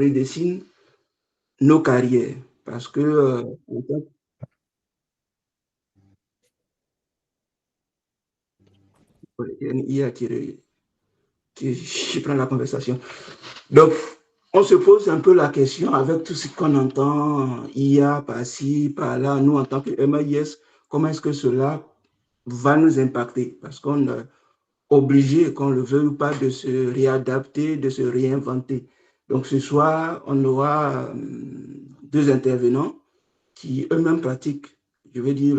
redessine nos carrières. Parce que il y a une IA qui prend la conversation. Donc, on se pose un peu la question avec tout ce qu'on entend, IA par-ci, par-là, nous en tant que MAIS, comment est-ce que cela va nous impacter? Parce qu'on est obligé, qu'on le veuille ou pas, de se réadapter, de se réinventer. Donc, ce soir, on aura deux intervenants qui eux-mêmes pratiquent, je vais dire,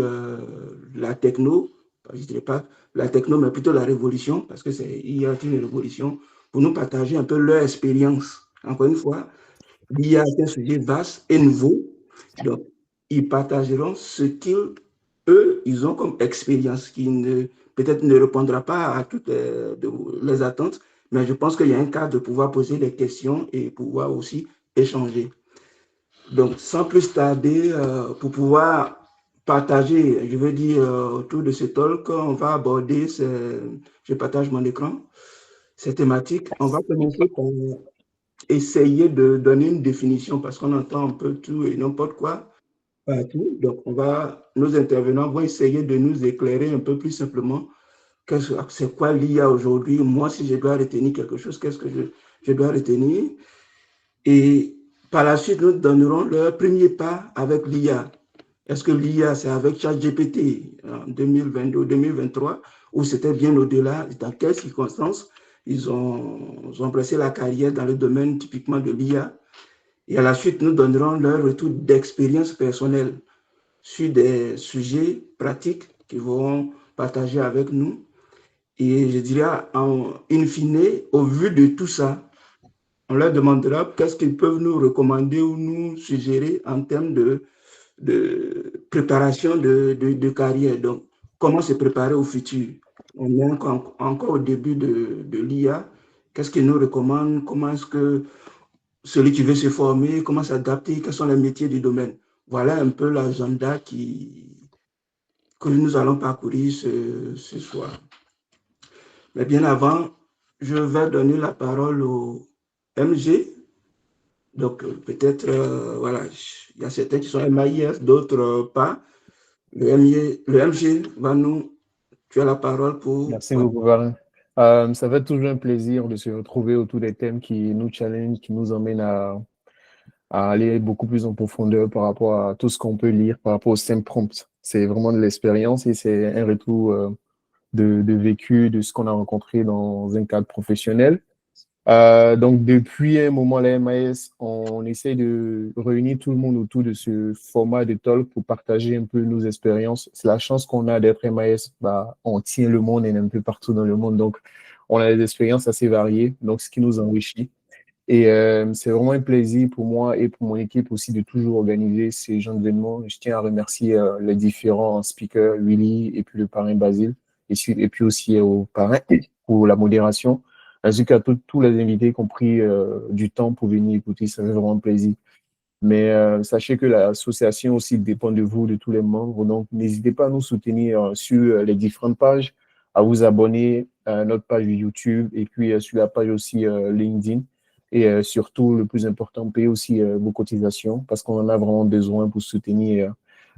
la techno, je ne dirais pas la techno, mais plutôt la révolution, parce que c'est IA une révolution, pour nous partager un peu leur expérience. Encore une fois, l'IA est un sujet vaste et nouveau, donc ils partageront ce qu'ils, eux, ils ont comme expérience, qui ne, peut-être ne répondra pas à toutes les attentes, mais je pense qu'il y a un cadre de pouvoir poser des questions et pouvoir aussi échanger. Donc, sans plus tarder, pour pouvoir partager, je veux dire, autour de ce talk, on va aborder, je partage mon écran, ces thématiques. On va commencer par essayer de donner une définition parce qu'on entend un peu tout et n'importe quoi partout. Donc, nos intervenants vont essayer de nous éclairer un peu plus simplement c'est quoi l'IA aujourd'hui. Moi, si je dois retenir quelque chose, qu'est-ce que je dois retenir? Et par la suite, nous donnerons le premier pas avec l'IA. Est-ce que l'IA, c'est avec ChatGPT en 2022 ou 2023, ou c'était bien au-delà? Dans quelles circonstances ils ont embrassé la carrière dans le domaine typiquement de l'IA? Et à la suite, nous donnerons leur retour d'expérience personnelle sur des sujets pratiques qu'ils vont partager avec nous. Et je dirais, in fine, au vu de tout ça, on leur demandera qu'est-ce qu'ils peuvent nous recommander ou nous suggérer en termes de préparation de carrière. Donc, comment se préparer au futur? On est encore au début de l'IA. Qu'est-ce qu'ils nous recommandent? Comment est-ce que celui qui veut se former, comment s'adapter? Quels sont les métiers du domaine? Voilà un peu l'agenda que nous allons parcourir ce soir. Mais bien avant, je vais donner la parole au MG. Donc, peut-être, voilà, il y a certains qui sont MAIS, d'autres pas. Le MG va nous... Tu as la parole pour... Merci beaucoup, Varin. Ça fait toujours un plaisir de se retrouver autour des thèmes qui nous challenge, qui nous emmènent à aller beaucoup plus en profondeur par rapport à tout ce qu'on peut lire, par rapport au STEM prompt. C'est vraiment de l'expérience et c'est un retour de vécu, de ce qu'on a rencontré dans un cadre professionnel. Donc, depuis un moment, la MAS, on essaie de réunir tout le monde autour de ce format de talk pour partager un peu nos expériences. C'est la chance qu'on a d'être MAS. Bah, on tient le monde et un peu partout dans le monde. Donc, on a des expériences assez variées, donc ce qui nous enrichit. Et c'est vraiment un plaisir pour moi et pour mon équipe aussi de toujours organiser ces genres d'événements. Je tiens à remercier les différents speakers, Willy et puis le parrain Basile, et puis aussi au parrain pour la modération, ainsi qu'à tous les invités qui ont pris du temps pour venir écouter. Ça fait vraiment plaisir. Mais sachez que l'association aussi dépend de vous, de tous les membres. Donc, n'hésitez pas à nous soutenir sur les différentes pages, à vous abonner à notre page YouTube et puis sur la page aussi LinkedIn. Et surtout, le plus important, payer aussi vos cotisations parce qu'on en a vraiment besoin pour soutenir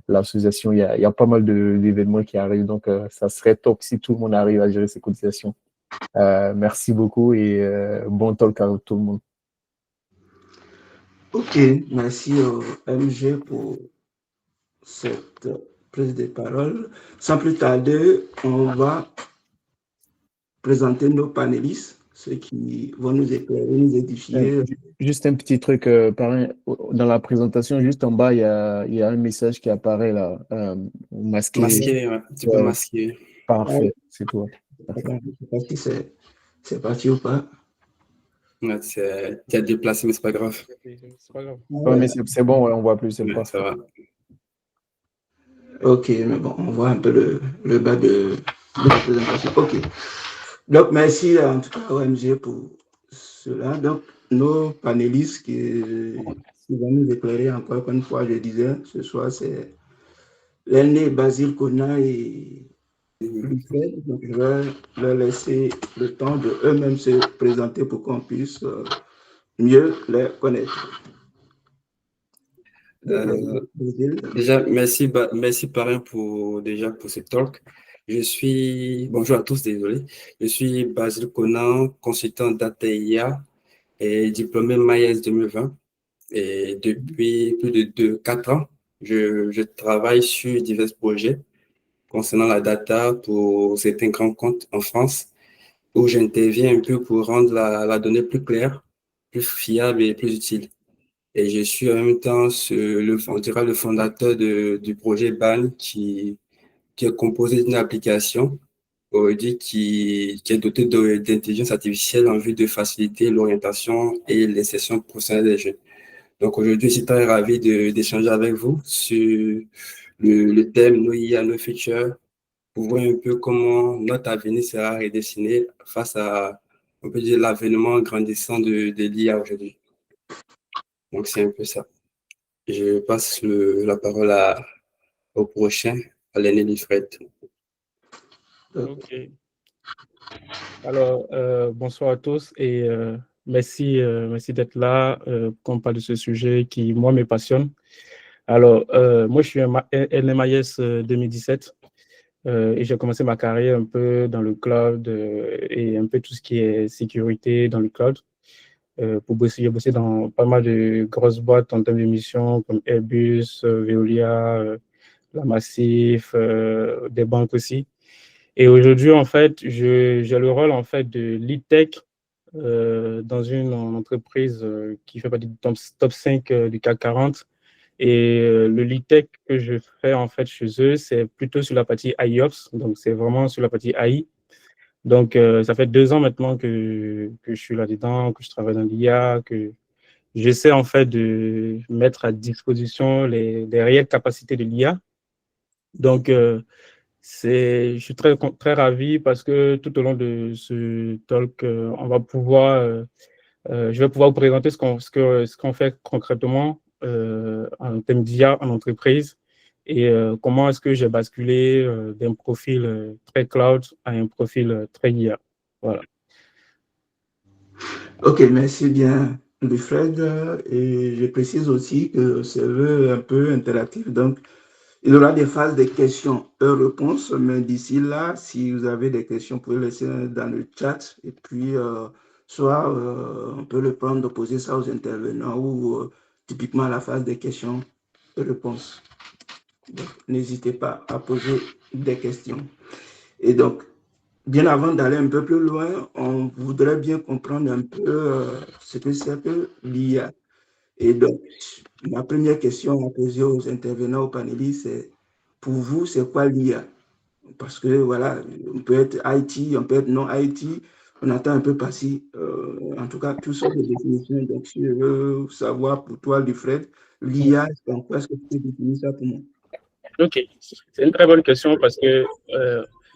l'association. Il y a pas mal d'événements qui arrivent. Donc, ça serait top si tout le monde arrive à gérer ses cotisations. Merci beaucoup et bon talk à tout le monde. Ok, merci au MG pour cette prise de parole. Sans plus tarder, on va présenter nos panélistes, ceux qui vont nous éclairer, nous édifier. Juste un petit truc, dans la présentation, juste en bas, il y a un message qui apparaît là, masqué. Masqué, ouais. Tu peux masquer. Parfait, c'est toi. Je ne sais pas si c'est parti ou pas. Ouais, tu as déplacé, mais c'est pas grave. C'est pas grave. Ouais, mais c'est bon, ouais, on voit plus, c'est Ouais, parfait. ça va. Ok, mais bon, on voit un peu le bas de la présentation. Ok. Donc, merci en tout cas OMG pour cela. Donc, nos panélistes qui vont nous éclairer encore une fois, je disais, ce soir, c'est l'aîné Basile Kona et Lucette. Donc, je vais leur laisser le temps de eux-mêmes se présenter pour qu'on puisse mieux les connaître. Déjà, merci Parrain pour ce talk. Bonjour à tous, désolé. Je suis Basile Conan, consultant data IA et diplômé MAIS 2020. Et depuis plus de 4 ans, je travaille sur divers projets concernant la data pour certains grands comptes en France, où j'interviens un peu pour rendre la donnée plus claire, plus fiable et plus utile. Et je suis en même temps on dirait le fondateur du projet BAN qui est composé d'une application aujourd'hui qui est dotée d'intelligence artificielle en vue de faciliter l'orientation et l'insertion professionnelle des jeunes. Donc aujourd'hui, je suis très ravi d'échanger avec vous sur le thème nos IA, nos futurs, pour voir un peu comment notre avenir sera redessiné face à, on peut dire, l'avènement grandissant de l'IA aujourd'hui. Donc c'est un peu ça. Je passe la parole au prochain, à l'aîné Lifred. Ok. Alors, bonsoir à tous et merci d'être là pour qu'on parle de ce sujet qui, moi, me passionne. Alors, moi, je suis un LMIS 2017 et j'ai commencé ma carrière un peu dans le cloud et un peu tout ce qui est sécurité dans le cloud. J'ai bossé dans pas mal de grosses boîtes en termes d'émissions comme Airbus, Veolia, la Massif, des banques aussi. Et aujourd'hui, en fait, j'ai le rôle en fait de lead tech dans une entreprise qui fait partie du top 5 du CAC 40. Et le lead tech que je fais en fait chez eux, c'est plutôt sur la partie IOps, donc c'est vraiment sur la partie AI. Donc, ça fait 2 ans maintenant que je suis là-dedans, que je travaille dans l'IA, que j'essaie en fait de mettre à disposition les réelles capacités de l'IA. Donc, je suis très ravi parce que tout au long de ce talk, je vais pouvoir vous présenter ce qu'on fait concrètement en termes d'IA en entreprise et comment est-ce que j'ai basculé d'un profil très cloud à un profil très IA. Voilà. Ok, merci bien, Wilfred. Et je précise aussi que c'est un peu interactif. Donc, il y aura des phases de questions-réponses. Mais d'ici là, si vous avez des questions, vous pouvez laisser dans le chat. Et puis, soit on peut le prendre, poser ça aux intervenants ou typiquement à la phase des questions-réponses. N'hésitez pas à poser des questions. Et donc, bien avant d'aller un peu plus loin, on voudrait bien comprendre un peu ce que c'est que l'IA. Et donc, ma première question à poser aux intervenants, aux panélistes, c'est pour vous, c'est quoi l'IA? Parce que voilà, on peut être IT, on peut être non IT, on attend un peu passer, en tout cas, toutes sortes de définitions. Donc, si je veux savoir pour toi, Lufred, l'IA, en quoi est-ce que tu peux définir ça pour moi? Ok, c'est une très bonne question parce que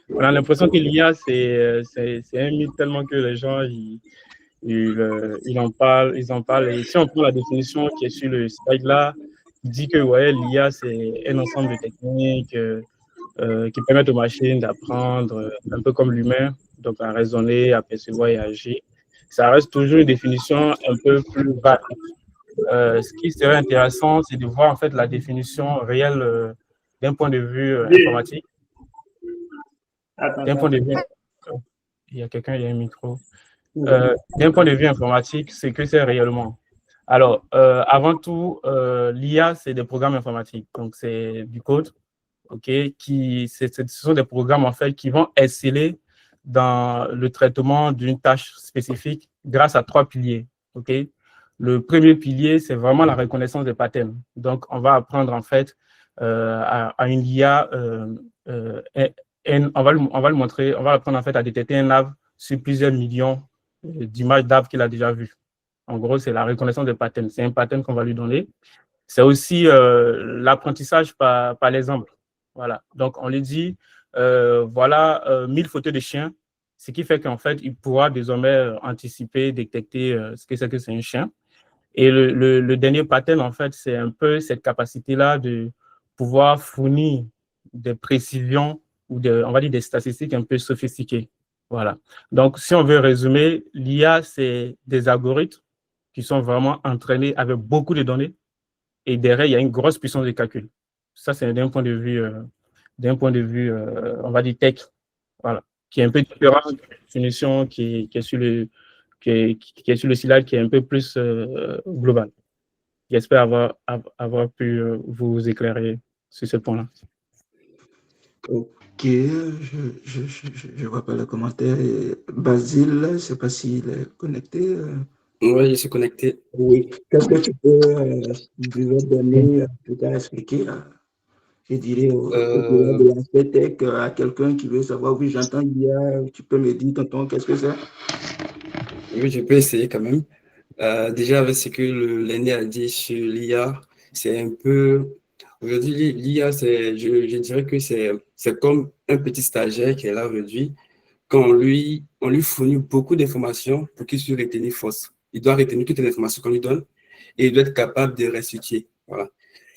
on a l'impression que l'IA, c'est un mythe tellement que les gens, ils en parlent. Et si on prend la définition qui est sur le slide là, il dit que ouais, l'IA, c'est un ensemble de techniques qui permettent aux machines d'apprendre un peu comme l'humain, donc à raisonner, à percevoir et à agir. Ça reste toujours une définition un peu plus vague. Ce qui serait intéressant, c'est de voir en fait la définition réelle d'un point de vue informatique. D'un point de vue, il y a quelqu'un, il y a un micro. D'un point de vue informatique, c'est que c'est réellement. Alors, avant tout, l'IA, c'est des programmes informatiques. Donc, c'est du code, ok, ce sont des programmes en fait qui vont exceller dans le traitement d'une tâche spécifique grâce à 3 piliers, ok. Le premier pilier, c'est vraiment la reconnaissance des patterns. Donc, on va apprendre en fait à une IA, on va le montrer, on va apprendre en fait à détecter un arbre sur plusieurs millions d'images d'arbres qu'il a déjà vues. En gros, c'est la reconnaissance des patterns. C'est un pattern qu'on va lui donner. C'est aussi l'apprentissage par l'exemple. Voilà. Donc, on lui dit, voilà 1000 photos de chiens, ce qui fait qu'en fait, il pourra désormais anticiper, détecter ce que c'est un chien. Et le dernier pattern, en fait, c'est un peu cette capacité-là de pouvoir fournir des précisions ou on va dire des statistiques un peu sophistiquées. Voilà. Donc, si on veut résumer, l'IA, c'est des algorithmes qui sont vraiment entraînés avec beaucoup de données. Et derrière, il y a une grosse puissance de calcul. Ça, c'est d'un point de vue, on va dire tech, voilà, qui est un peu différent de la définition qui est sur le slide, qui est un peu plus global. J'espère avoir pu vous éclairer sur ce point-là. Ok, je vois pas le commentaire. Basile, je ne sais pas s'il est connecté. Oui, je suis connecté. Oui. Qu'est-ce que tu peux donner, peut-être expliquer, je dirais, au-delà de l'aspect tech, à quelqu'un qui veut savoir, oui, j'entends l'IA, tu peux me dire, tonton, qu'est-ce que c'est? Oui, je peux essayer quand même. Déjà, avec ce que l'aîné a dit sur l'IA, c'est un peu. Aujourd'hui, l'IA, je dirais que c'est comme un petit stagiaire qui est là aujourd'hui. Quand on lui fournit beaucoup d'informations pour qu'il se retenir fausse. Il doit retenir toutes les informations qu'on lui donne et il doit être capable de restituer. Voilà.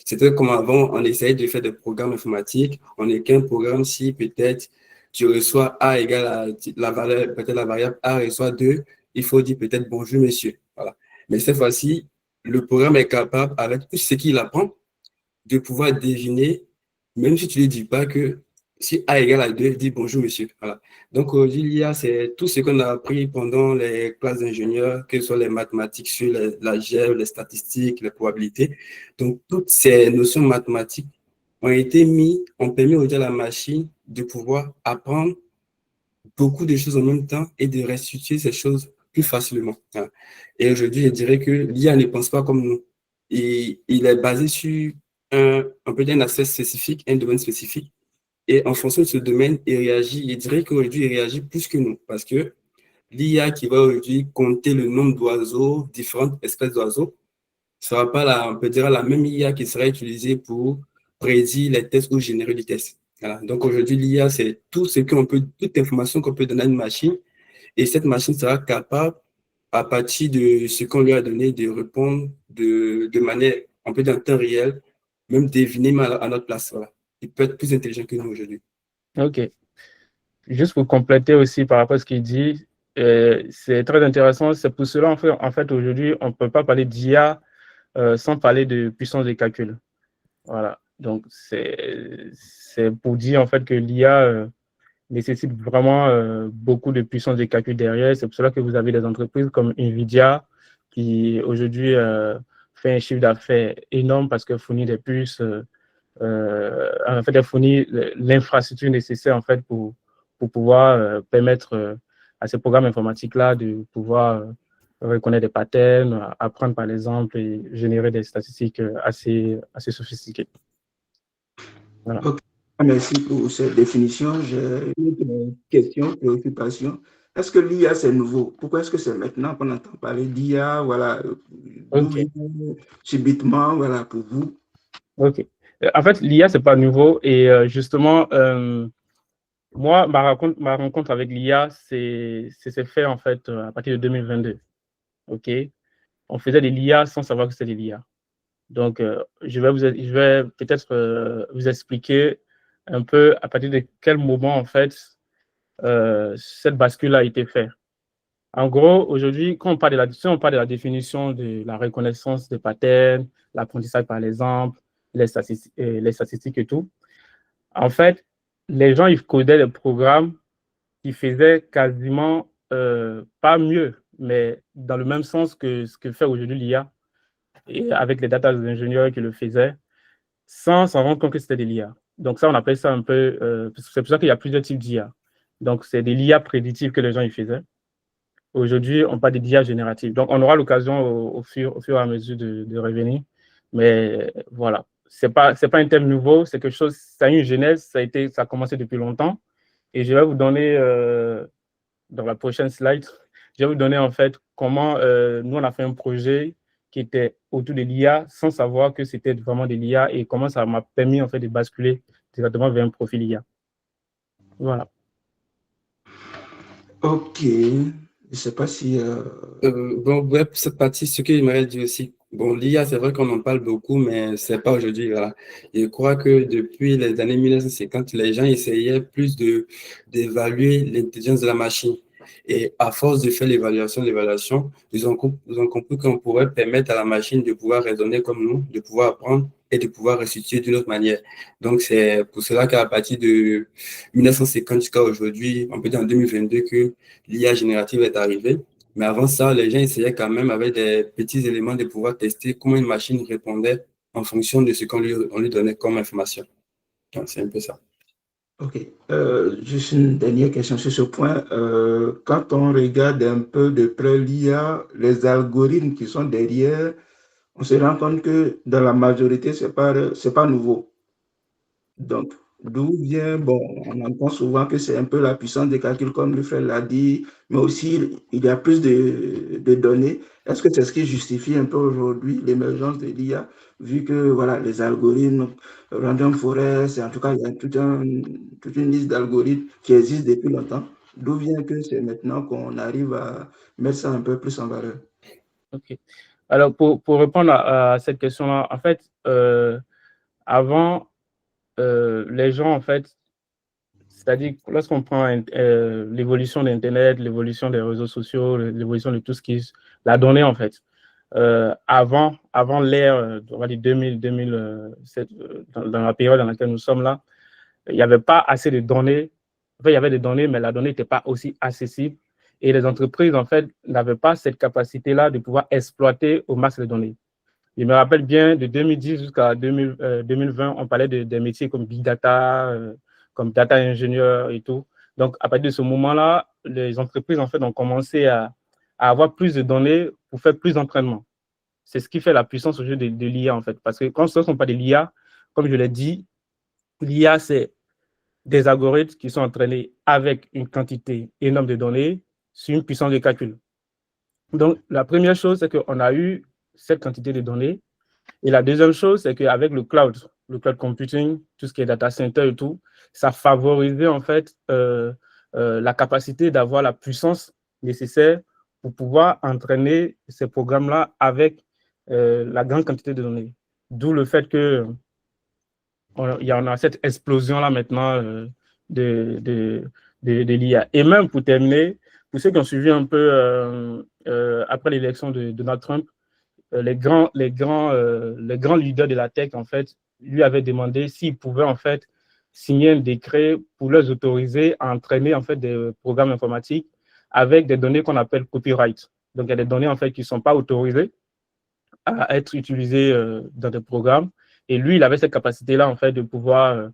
C'était comme avant, on essayait de faire des programmes informatiques. On n'est qu'un programme si peut-être tu reçois A égale à la valeur, peut-être la variable A reçoit 2, il faut dire peut-être bonjour monsieur. Voilà. Mais cette fois-ci, le programme est capable, avec tout ce qu'il apprend, de pouvoir deviner, même si tu ne lui dis pas que si A égale à 2, il dit bonjour monsieur. Voilà. Donc aujourd'hui, l'IA, c'est tout ce qu'on a appris pendant les classes d'ingénieurs, que ce soit les mathématiques sur l'algèbre, les statistiques, les probabilités. Donc toutes ces notions mathématiques ont permis aujourd'hui à la machine de pouvoir apprendre beaucoup de choses en même temps et de restituer ces choses plus facilement. Voilà. Et aujourd'hui, je dirais que l'IA ne pense pas comme nous. Et il est basé sur on peut dire un aspect spécifique, un domaine spécifique. Et en fonction de ce domaine, il réagit. Je dirais qu'aujourd'hui, il réagit plus que nous. Parce que l'IA qui va aujourd'hui compter le nombre d'oiseaux, différentes espèces d'oiseaux, ne sera pas on peut dire la même IA qui sera utilisée pour prédire les tests ou générer des tests. Voilà. Donc aujourd'hui, l'IA, c'est tout ce qu'on peut, toute information qu'on peut donner à une machine. Et cette machine sera capable, à partir de ce qu'on lui a donné, de répondre de manière, on peut dire en temps réel, même deviner à notre place. Voilà. Il peut être plus intelligent que nous aujourd'hui. OK. Juste pour compléter aussi par rapport à ce qu'il dit, c'est très intéressant. C'est pour cela, en fait aujourd'hui, on ne peut pas parler d'IA sans parler de puissance de calcul. Voilà. Donc, c'est pour dire en fait que l'IA nécessite vraiment beaucoup de puissance de calcul derrière. C'est pour cela que vous avez des entreprises comme NVIDIA qui aujourd'hui fait un chiffre d'affaires énorme parce qu'elle fournit des puces, en fait, elle fournit l'infrastructure nécessaire en fait pour pouvoir permettre à ces programmes informatiques-là de pouvoir reconnaître des patterns, apprendre par exemple et générer des statistiques assez sophistiquées. Voilà. Ok. Merci pour cette définition. J'ai une autre question, préoccupation. Est-ce que l'IA, c'est nouveau? Pourquoi est-ce que c'est maintenant qu'on entend parler d'IA? Voilà, Ok. subitement, voilà, pour vous. Ok. En fait, l'IA, c'est pas nouveau et justement, moi, ma rencontre avec l'IA, c'est fait en fait à partir de 2022. Ok. On faisait de l'IA sans savoir que c'était de l'IA. Donc, je vais peut-être vous expliquer un peu à partir de quel moment en fait cette bascule a été faite. En gros, aujourd'hui, quand si on parle de la définition de la reconnaissance des patterns, l'apprentissage par l'exemple, les statistiques et tout, en fait, les gens, ils codaient des programmes qui faisaient quasiment pas mieux, mais dans le même sens que ce que fait aujourd'hui l'IA, et avec les data ingénieurs qui le faisaient, sans s'en rendre compte que c'était de l'IA. Donc ça, on appelle ça un peu, c'est pour ça qu'il y a plusieurs types d'IA. Donc c'est des l'IA prédictives que les gens y faisaient. Aujourd'hui, on parle d'IA générative. Donc, on aura l'occasion au fur et à mesure de revenir. Mais voilà, c'est pas un thème nouveau, c'est quelque chose, ça a une genèse, ça a commencé depuis longtemps. Et je vais vous donner, dans la prochaine slide, je vais vous donner en fait comment nous, on a fait un projet qui était autour de l'IA sans savoir que c'était vraiment de l'IA et comment ça m'a permis en fait de basculer directement vers un profil IA. Voilà. Ok. Je ne sais pas si... Bon, ouais, pour cette partie, ce que j'aimerais dire aussi, bon, l'IA, c'est vrai qu'on en parle beaucoup, mais c'est pas aujourd'hui. Voilà. Je crois que depuis les années 1950, les gens essayaient plus d'évaluer l'intelligence de la machine. Et à force de faire l'évaluation, ils ont compris qu'on pourrait permettre à la machine de pouvoir raisonner comme nous, de pouvoir apprendre et de pouvoir restituer d'une autre manière. Donc, c'est pour cela qu'à partir de 1950 jusqu'à aujourd'hui, on peut dire en 2022 que l'IA générative est arrivée. Mais avant ça, les gens essayaient quand même avec des petits éléments de pouvoir tester comment une machine répondait en fonction de ce on lui donnait comme information. Donc, c'est un peu ça. Ok. Juste une dernière question sur ce point. Quand on regarde un peu de près l'IA, les algorithmes qui sont derrière, on se rend compte que dans la majorité, c'est pas nouveau. Donc, d'où vient, bon, on entend souvent que c'est un peu la puissance des calculs, comme le frère l'a dit, mais aussi il y a plus de données. Est-ce que c'est ce qui justifie un peu aujourd'hui l'émergence de l'IA, vu que voilà, les algorithmes, Random Forest, en tout cas, il y a toute une liste d'algorithmes qui existent depuis longtemps. D'où vient que c'est maintenant qu'on arrive à mettre ça un peu plus en valeur? Ok. Alors, pour répondre à cette question-là, en fait, avant, les gens, en fait, c'est-à-dire, lorsqu'on prend l'évolution d'Internet, l'évolution des réseaux sociaux, l'évolution de tout ce qui est la donnée, en fait, avant l'ère, on va dire 2007, dans la période dans laquelle nous sommes là, il n'y avait pas assez de données. Enfin, il y avait des données, mais la donnée n'était pas aussi accessible. Et les entreprises, en fait, n'avaient pas cette capacité-là de pouvoir exploiter au max les données. Je me rappelle bien de 2010 jusqu'à 2020, on parlait des métiers comme big data, comme data ingénieur et tout. Donc, à partir de ce moment-là, les entreprises, en fait, ont commencé à avoir plus de données pour faire plus d'entraînement. C'est ce qui fait la puissance au jeu de l'IA, en fait. Parce que quand ce ne sont pas de l'IA, comme je l'ai dit, l'IA, c'est des algorithmes qui sont entraînés avec une quantité énorme de données sur une puissance de calcul. Donc, la première chose, c'est qu'on a eu cette quantité de données. Et la deuxième chose, c'est qu'avec le cloud computing, tout ce qui est data center et tout, ça favorisait en fait la capacité d'avoir la puissance nécessaire pour pouvoir entraîner ces programmes-là avec la grande quantité de données. D'où le fait que il y en a cette explosion-là maintenant de l'IA. Et même pour terminer, pour ceux qui ont suivi un peu après l'élection de Donald Trump, les grands leaders de la tech, en fait, lui avaient demandé s'ils pouvaient, en fait, signer un décret pour les autoriser à entraîner, en fait, des programmes informatiques avec des données qu'on appelle copyright. Donc, il y a des données, en fait, qui ne sont pas autorisées à être utilisées dans des programmes. Et lui, il avait cette capacité-là, en fait, de pouvoir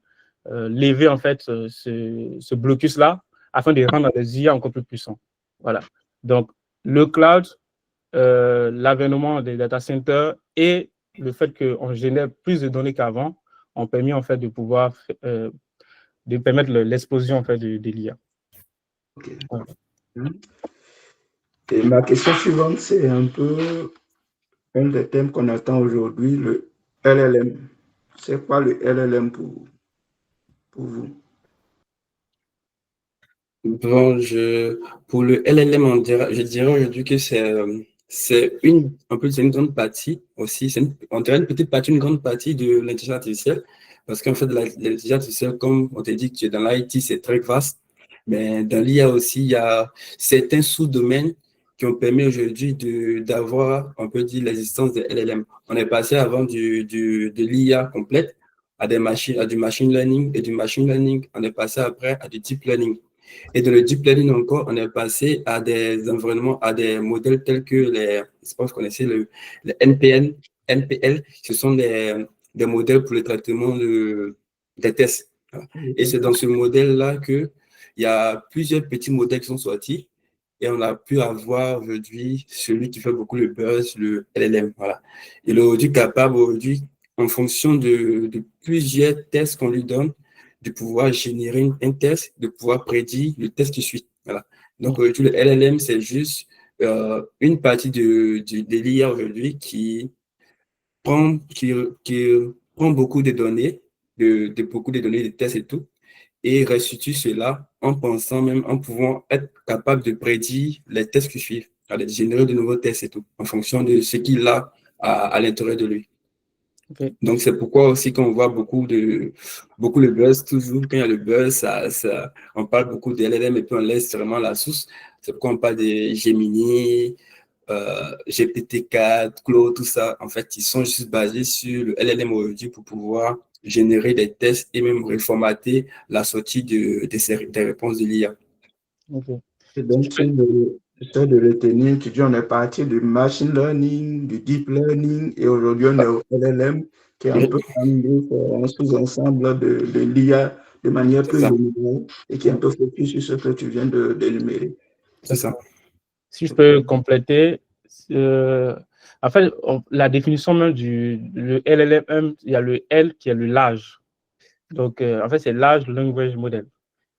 lever, en fait, ce blocus-là afin de rendre les IA encore plus puissants. Voilà. Donc, le cloud, l'avènement des data centers et le fait qu'on génère plus de données qu'avant ont permis en fait de pouvoir de permettre l'explosion en fait de l'IA. Okay. Ouais. Et ma question suivante, c'est un peu un des thèmes qu'on attend aujourd'hui, le LLM. C'est quoi le LLM pour vous? Bon, pour le LLM, je dirais aujourd'hui que c'est une grande partie aussi, on dirait une petite partie, une grande partie de l'intelligence artificielle, parce qu'en fait, l'intelligence artificielle, comme on t'a dit que tu es dans l'IT, c'est très vaste, mais dans l'IA aussi, il y a certains sous-domaines qui ont permis aujourd'hui d'avoir, on peut dire, l'existence de LLM. On est passé avant de l'IA complète à à du machine learning, et du machine learning, on est passé après à du deep learning. Et dans le deep learning encore, on est passé à des environnements, à des modèles tels que je pense que vous connaissez les NPL, ce sont des modèles pour le traitement des tests. Et c'est dans ce modèle-là qu'il y a plusieurs petits modèles qui sont sortis et on a pu avoir aujourd'hui celui qui fait beaucoup le buzz, le LLM. Voilà. Il est aujourd'hui capable, aujourd'hui, en fonction de plusieurs tests qu'on lui donne, de pouvoir générer un test, de pouvoir prédire le test qui suit. Voilà. Donc, aujourd'hui, le LLM, c'est juste une partie de l'IA aujourd'hui qui prend beaucoup de données, beaucoup de données de tests et tout, et restitue cela en pensant même, en pouvant être capable de prédire les tests qui suivent, de générer de nouveaux tests et tout, en fonction de ce qu'il a à l'intérieur de lui. Okay. Donc, c'est pourquoi aussi qu'on voit beaucoup le buzz, toujours quand il y a le buzz, on parle beaucoup de LLM et puis on laisse vraiment la source. C'est pourquoi on parle de Gemini, GPT-4, Claude, tout ça. En fait, ils sont juste basés sur le LLM aujourd'hui pour pouvoir générer des tests et même reformater la sortie des réponses de l'IA. Okay. Donc, c'est de retenir, tu dis, on est parti du machine learning, du deep learning, et aujourd'hui, on est au LLM, qui est un peu un sous-ensemble de l'IA de manière plus générale et qui est un peu focus sur ce que tu viens d'énumérer. C'est ça. Si je peux compléter, en fait, la définition même le LLM, il y a le L qui est le large. Donc, en fait, c'est Large Language Model.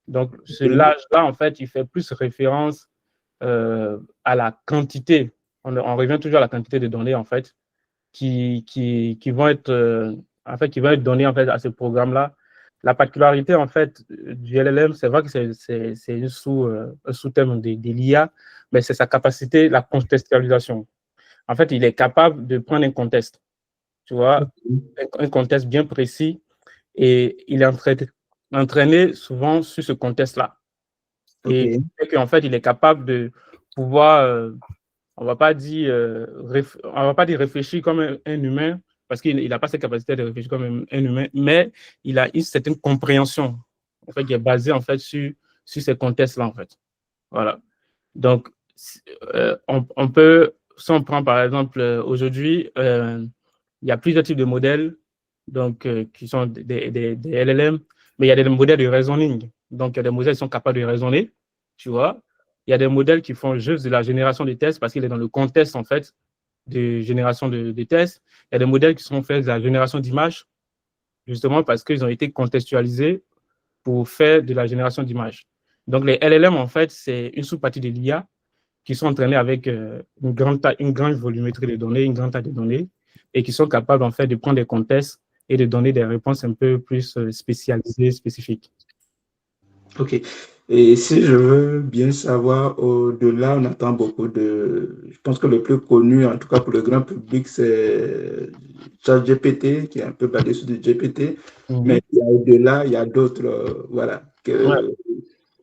Donc, ce large-là, en fait, il fait plus référence à la quantité. On revient toujours à la quantité de données, en fait, qui vont être, qui vont être données, en fait, à ce programme-là. La particularité, en fait, du LLM, c'est vrai que c'est un sous-thème de l'IA, mais c'est sa capacité, la contextualisation. En fait, il est capable de prendre un contexte, tu vois, un contexte bien précis, et il est entraîné souvent sur ce contexte-là. Et en fait, il est capable de pouvoir, on va pas dire réfléchir comme un humain, parce qu'il n'a pas cette capacité de réfléchir comme un humain, mais il a une certaine compréhension, en fait, qui est basée en fait sur ces contextes-là, en fait. Voilà. Donc, on peut, si on prend par exemple aujourd'hui, il y a plusieurs types de modèles, donc qui sont des LLM, mais il y a des modèles de reasoning. Donc, il y a des modèles qui sont capables de raisonner, tu vois. Il y a des modèles qui font juste de la génération de tests parce qu'il est dans le contexte, en fait, de génération de tests. Il y a des modèles qui sont faits de la génération d'images, justement parce qu'ils ont été contextualisés pour faire de la génération d'images. Donc, les LLM, en fait, c'est une sous-partie de l'IA qui sont entraînés avec une grande volumétrie de données, une grande taille de données, et qui sont capables, en fait, de prendre des contextes et de donner des réponses un peu plus spécialisées, spécifiques. OK. Et si je veux bien savoir, au-delà, on entend beaucoup je pense que le plus connu, en tout cas pour le grand public, c'est ChatGPT, qui est un peu basé sur du GPT. Mais il y a au-delà, il y a d'autres, voilà.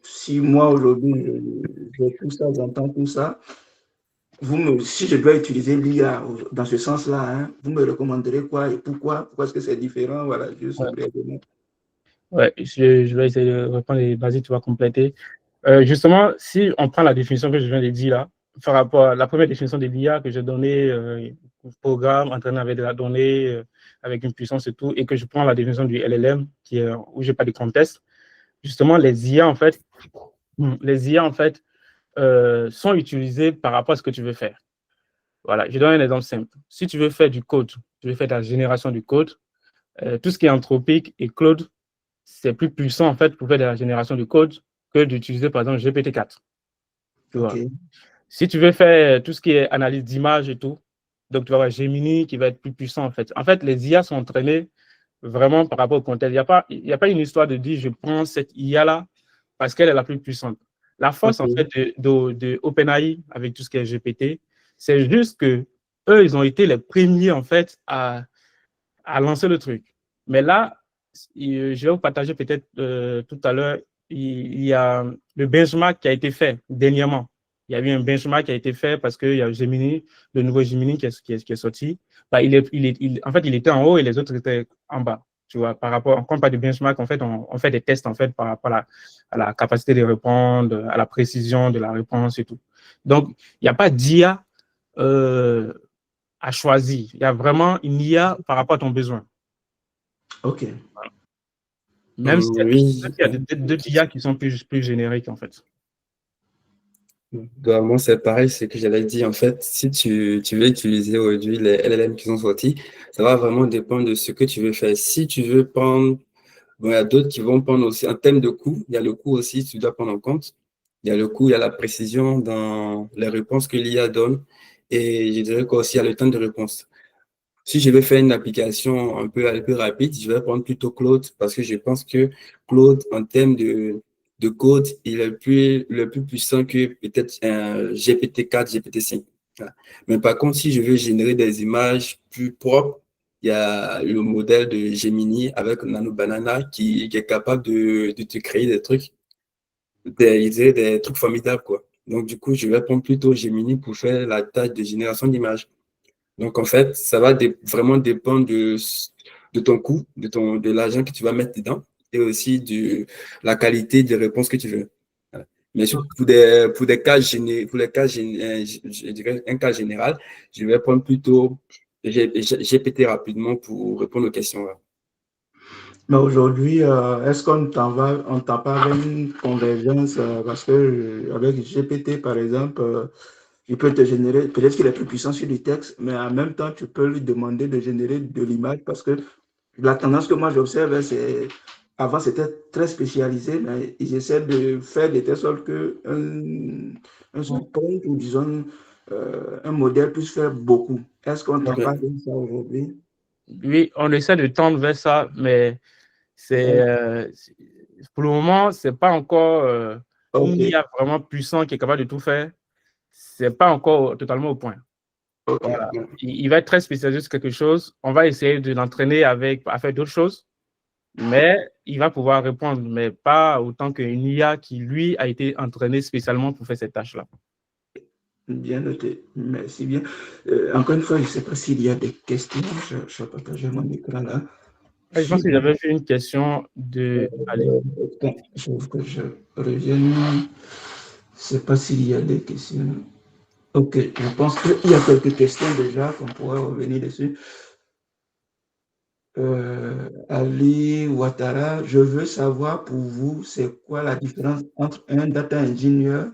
Si moi, aujourd'hui, j'ai tout ça, j'entends tout ça, si je dois utiliser l'IA dans ce sens-là, hein, vous me recommanderez quoi et pourquoi? Pourquoi est-ce que c'est différent? Voilà, juste brièvement. Ouais, je vais essayer de répondre et vas-y, tu vas compléter. Justement, si on prend la définition que je viens de dire là, par rapport à la première définition de l'IA que j'ai donnée, programme entraîné avec de la donnée, avec une puissance et tout, et que je prends la définition du LLM, où je n'ai pas de contexte, justement, les IA, en fait, sont utilisés par rapport à ce que tu veux faire. Voilà, je donne un exemple simple. Si tu veux faire du code, tu veux faire de la génération du code, tout ce qui est anthropique et Claude, c'est plus puissant en fait pour faire de la génération de code que d'utiliser par exemple GPT-4. Tu vois. Si tu veux faire tout ce qui est analyse d'image et tout, donc tu vas avoir Gemini qui va être plus puissant en fait. En fait, les IA sont entraînés vraiment par rapport au contexte. Il n'y a pas une histoire de dire je prends cette IA-là parce qu'elle est la plus puissante. La force en fait de OpenAI avec tout ce qui est GPT, c'est juste que eux, ils ont été les premiers en fait à lancer le truc. Mais là, je vais vous partager peut-être tout à l'heure, il y a le benchmark qui a été fait dernièrement. Il y a eu un benchmark qui a été fait parce qu'il y a Gemini, le nouveau Gemini qui est sorti. Bah, en fait, il était en haut et les autres étaient en bas. Tu vois, par rapport, on compte pas de benchmark, en fait, on fait des tests en fait, par rapport à la capacité de répondre, à la précision de la réponse et tout. Donc, il n'y a pas d'IA à choisir. Il y a vraiment une IA par rapport à ton besoin. OK. Voilà. Même s'il y a d'autres IA qui sont plus génériques, en fait. Moi, c'est pareil, c'est que j'allais dire, en fait, si tu veux utiliser aujourd'hui les LLM qui sont sortis, ça va vraiment dépendre de ce que tu veux faire. Si tu veux prendre, bon, il y a d'autres qui vont prendre aussi en termes de coût, il y a le coût aussi, tu dois prendre en compte. Il y a le coût, il y a la précision dans les réponses que l'IA donne et je dirais qu'aussi il y a le temps de réponse. Si je vais faire une application un peu rapide, je vais prendre plutôt Claude parce que je pense que Claude, en termes de code, il est le plus puissant que peut-être un GPT-4, GPT-5. Voilà. Mais par contre, si je veux générer des images plus propres, il y a le modèle de Gemini avec Nano Banana qui est capable de te créer des trucs, des trucs formidables, quoi. Donc, du coup, je vais prendre plutôt Gemini pour faire la tâche de génération d'images. Donc, en fait, ça va vraiment dépendre de ton coût, de l'argent que tu vas mettre dedans et aussi de la qualité des réponses que tu veux. Voilà. Mais pour des cas pour les cas, je dirais un cas général, je vais prendre plutôt GPT rapidement pour répondre aux questions. Là. Mais aujourd'hui, est-ce on t'en va avec une convergence parce que avec GPT, par exemple, il peut te générer, peut-être qu'il est plus puissant sur du texte, mais en même temps, tu peux lui demander de générer de l'image parce que la tendance que moi j'observe, c'est avant c'était très spécialisé, mais ils essaient de faire de telle sorte que un seul prompt ou disons un modèle puisse faire beaucoup. Est-ce qu'on t'en parle de ça aujourd'hui? Oui, on essaie de tendre vers ça, mais pour le moment, c'est pas encore une IA vraiment puissant qui est capable de tout faire. C'est pas encore totalement au point. Voilà. Il va être très spécialisé sur quelque chose. On va essayer de l'entraîner à faire d'autres choses, mais il va pouvoir répondre, mais pas autant qu'une IA qui, lui, a été entraînée spécialement pour faire cette tâche-là. Bien noté, merci bien. Encore une fois, je ne sais pas s'il y a des questions. Je vais partager mon écran là. Je pense que j'avais fait une question de... Il faut que je revienne. Je ne sais pas s'il y a des questions. Ok, je pense qu'il y a quelques questions déjà qu'on pourrait revenir dessus. Ali Ouattara, je veux savoir pour vous, c'est quoi la différence entre un data engineer,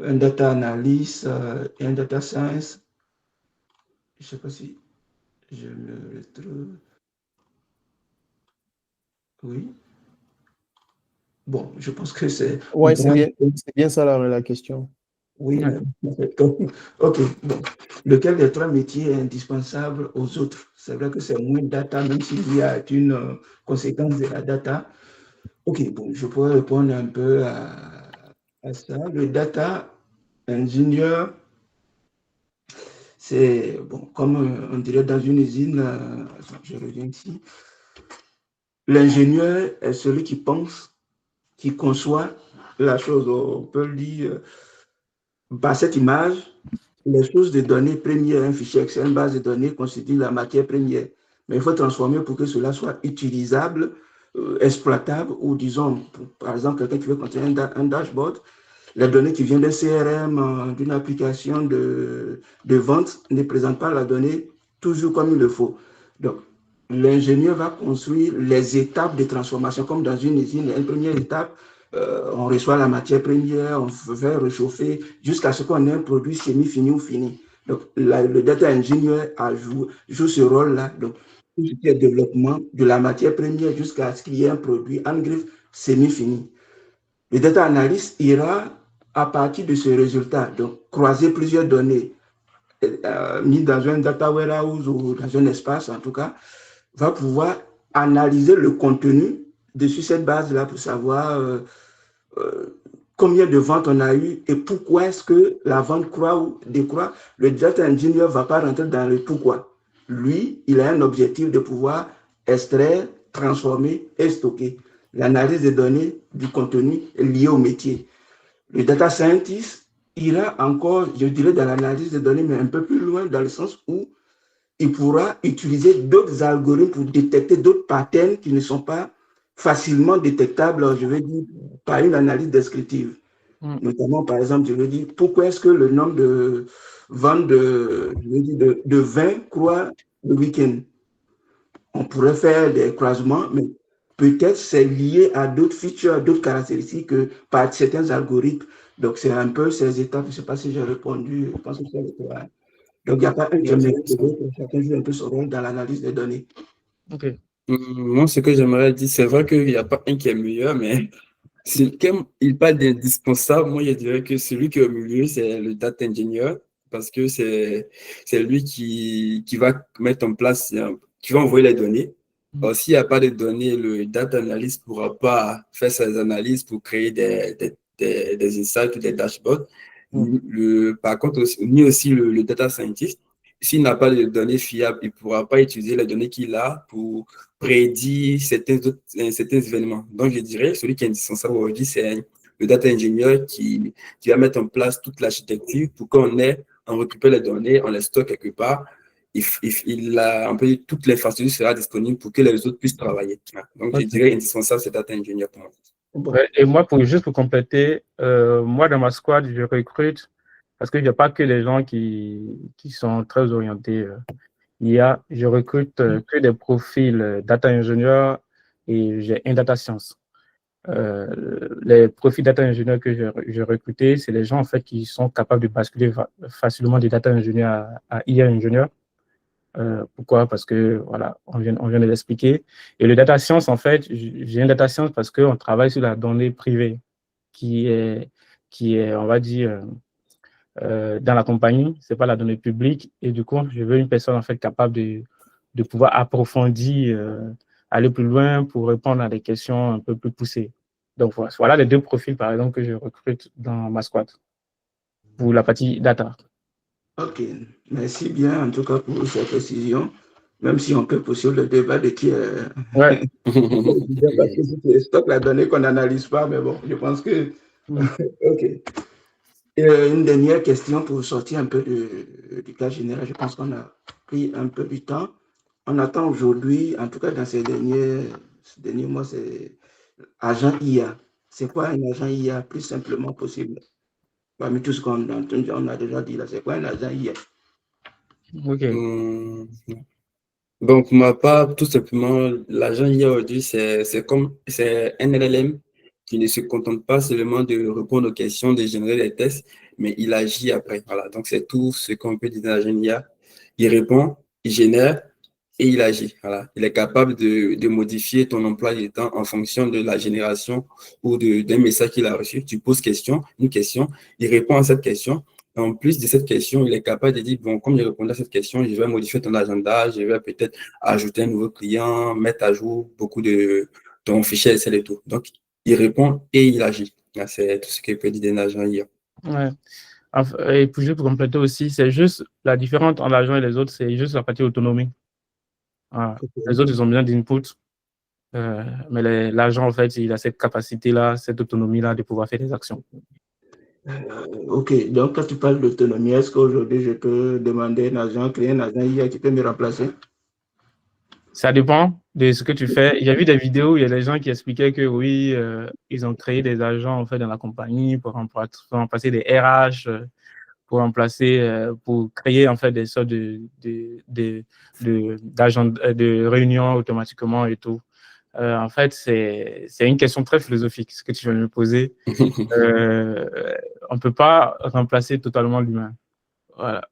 un data analyst et un data science? Je ne sais pas si je me retrouve. Oui. Bon, je pense que c'est... Oui, c'est bien ça la question. Oui, ok. Bon. Lequel des trois métiers est indispensable aux autres? C'est vrai que c'est moins data, même s'il y a une conséquence de la data. Ok, bon, je pourrais répondre un peu à ça. Le data engineer, c'est, bon, comme on dirait dans une usine, je reviens ici. L'ingénieur est celui qui pense, qui conçoit la chose. On peut dire, par cette image, les sources de données premières, un fichier Excel, une base de données constitue la matière première. Mais il faut transformer pour que cela soit utilisable, exploitable, ou disons, par exemple, quelqu'un qui veut construire un dashboard, les données qui viennent d'un CRM, d'une application de vente, ne présentent pas la donnée toujours comme il le faut. Donc, l'ingénieur va construire les étapes de transformation, comme dans une usine. Une première étape, on reçoit la matière première, on fait réchauffer jusqu'à ce qu'on ait un produit semi-fini ou fini. Donc, le data engineer joue ce rôle-là. Donc, tout ce qui est développement de la matière première jusqu'à ce qu'il y ait un produit en griffe semi-fini. Le data analyst ira à partir de ce résultat, donc croiser plusieurs données mises dans un data warehouse ou dans un espace en tout cas, va pouvoir analyser le contenu dessus cette base-là pour savoir combien de ventes on a eu et pourquoi est-ce que la vente croît ou décroît. Le data engineer ne va pas rentrer dans le pourquoi. Lui, il a un objectif de pouvoir extraire, transformer et stocker. L'analyse des données du contenu est liée au métier. Le data scientist ira encore, je dirais, dans l'analyse des données, mais un peu plus loin dans le sens où il pourra utiliser d'autres algorithmes pour détecter d'autres patterns qui ne sont pas facilement détectables, je veux dire, par une analyse descriptive. Notamment, par exemple, je veux dire, pourquoi est-ce que le nombre de ventes de vin croît le week-end? On pourrait faire des croisements, mais peut-être c'est lié à d'autres features, à d'autres caractéristiques que par certains algorithmes. Donc, c'est un peu ces étapes. Je ne sais pas si j'ai répondu. Je pense que c'est le cas. Donc, il n'y a pas un qui est meilleur que l'autre. Chacun joue un peu son rôle dans l'analyse des données. Ok. Moi, ce que j'aimerais dire, c'est vrai qu'il n'y a pas un qui est meilleur, mais comme il parle d'indispensable, moi, je dirais que celui qui est au milieu, c'est le data engineer, parce que c'est lui qui va mettre en place, qui va envoyer les données. Alors, s'il n'y a pas de données, le data analyst ne pourra pas faire ses analyses pour créer des insights ou des dashboards. Par contre, ni aussi le data scientist. s'il n'a pas de données fiables, il ne pourra pas utiliser les données qu'il a pour prédire certains événements. Donc, je dirais, celui qui est indispensable aujourd'hui, c'est le data engineer qui va mettre en place toute l'architecture pour on récupère les données, on les stocke quelque part. Il a un peu toute l'infrastructure sera disponible pour que les autres puissent travailler. Donc, je dirais indispensable, c'est data engineer pour moi. Ouais, et moi, juste pour compléter, moi, dans ma squad, je recrute parce qu'il n'y a pas que les gens qui sont très orientés IA. Je recrute que des profils data ingénieur et j'ai un data science. Les profils data ingénieurs que j'ai recrutés, c'est les gens en fait qui sont capables de basculer facilement des data ingénieurs à IA ingénieur. Pourquoi? Parce que, voilà, on vient de l'expliquer. Et le data science, en fait, j'ai un data science parce qu'on travaille sur la donnée privée qui est on va dire, dans la compagnie. Ce n'est pas la donnée publique. Et du coup, je veux une personne, en fait, capable de pouvoir approfondir, aller plus loin pour répondre à des questions un peu plus poussées. Donc, voilà les deux profils, par exemple, que je recrute dans ma squad pour la partie data. Ok, merci bien en tout cas pour ces précisions, même si on peut poursuivre le débat de qui est... Ouais. Parce que c'est stock la donnée qu'on n'analyse pas, mais bon, je pense que... Ok. Et une dernière question pour sortir un peu du cas général, je pense qu'on a pris un peu du temps. On attend aujourd'hui, en tout cas dans ces derniers mois, c'est agent IA. C'est quoi un agent IA plus simplement possible? Parmi tout ce qu'on a déjà dit là, c'est quoi un agent IA? Ok. Donc, pour ma part, tout simplement, l'agent IA aujourd'hui, c'est un LLM qui ne se contente pas seulement de répondre aux questions, de générer des tests, mais il agit après. Voilà. Donc, c'est tout ce qu'on peut dire d'un agent IA. Il répond, il génère et il agit. Voilà. Il est capable de modifier ton emploi du temps en fonction de la génération ou d'un message qu'il a reçu. Tu poses une question, il répond à cette question. En plus de cette question, il est capable de dire, bon, comme il répond à cette question, je vais modifier ton agenda, je vais peut-être ajouter un nouveau client, mettre à jour beaucoup de ton fichier Excel et tout. Donc, il répond et il agit. C'est tout ce qu'il peut dire d'un agent IA. Ouais. Et puis, juste pour compléter aussi, c'est juste la différence entre l'agent et les autres, c'est juste la partie autonomie. Voilà. Les autres, ils ont besoin d'input, mais l'agent, en fait, il a cette capacité-là, cette autonomie-là de pouvoir faire des actions. Ok, donc quand tu parles d'autonomie, est-ce qu'aujourd'hui je peux demander créer un agent IA qui peut me remplacer? Ça dépend de ce que tu fais. J'ai vu des vidéos où il y a des gens qui expliquaient que oui, ils ont créé des agents en fait dans la compagnie pour remplacer des RH, pour créer en fait des sortes d'agents de réunions automatiquement et tout. En fait, c'est une question très philosophique ce que tu viens de me poser. On ne peut pas remplacer totalement l'humain. Voilà.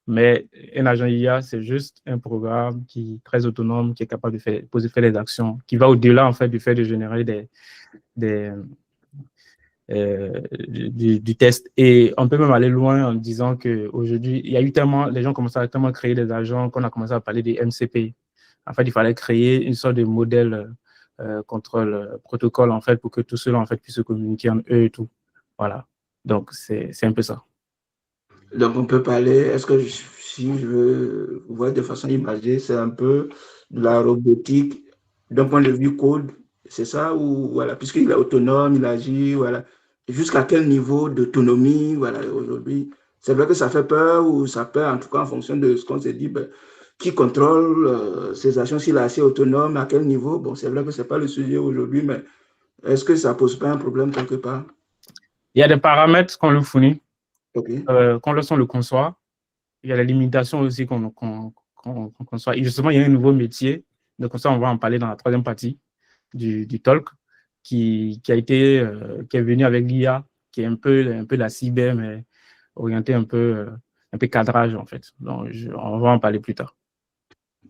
Mais un agent IA, c'est juste un programme qui est très autonome, qui est capable de faire des actions, qui va au-delà en fait du fait de générer du test. Et on peut même aller loin en disant qu'aujourd'hui, il y a eu tellement, les gens commencent à tellement créer des agents qu'on a commencé à parler des MCP. En fait, il fallait créer une sorte de modèle contrôle protocole en fait pour que tout cela en fait puisse se communiquer en eux et tout. Voilà. Donc c'est un peu ça. Donc on peut parler, est-ce que si je veux voir de façon imagée, c'est un peu de la robotique d'un point de vue code, c'est ça, ou voilà, puisqu'il est autonome, il agit, voilà. Jusqu'à quel niveau d'autonomie, voilà, aujourd'hui? C'est vrai que ça fait peur, ou ça peut, en tout cas, en fonction de ce qu'on s'est dit, ben, qui contrôle ses actions, s'il est assez autonome, à quel niveau? Bon, c'est vrai que ce n'est pas le sujet aujourd'hui, mais est-ce que ça ne pose pas un problème quelque part? Il y a des paramètres qu'on lui fournit, Okay. quand on le conçoit. Il y a les limitations aussi qu'on conçoit. Et justement, il y a un nouveau métier, donc ça, on va en parler dans la troisième partie du talk, qui est venu avec l'IA, qui est un peu la cyber, mais orienté un peu cadrage, en fait. Donc, on va en parler plus tard.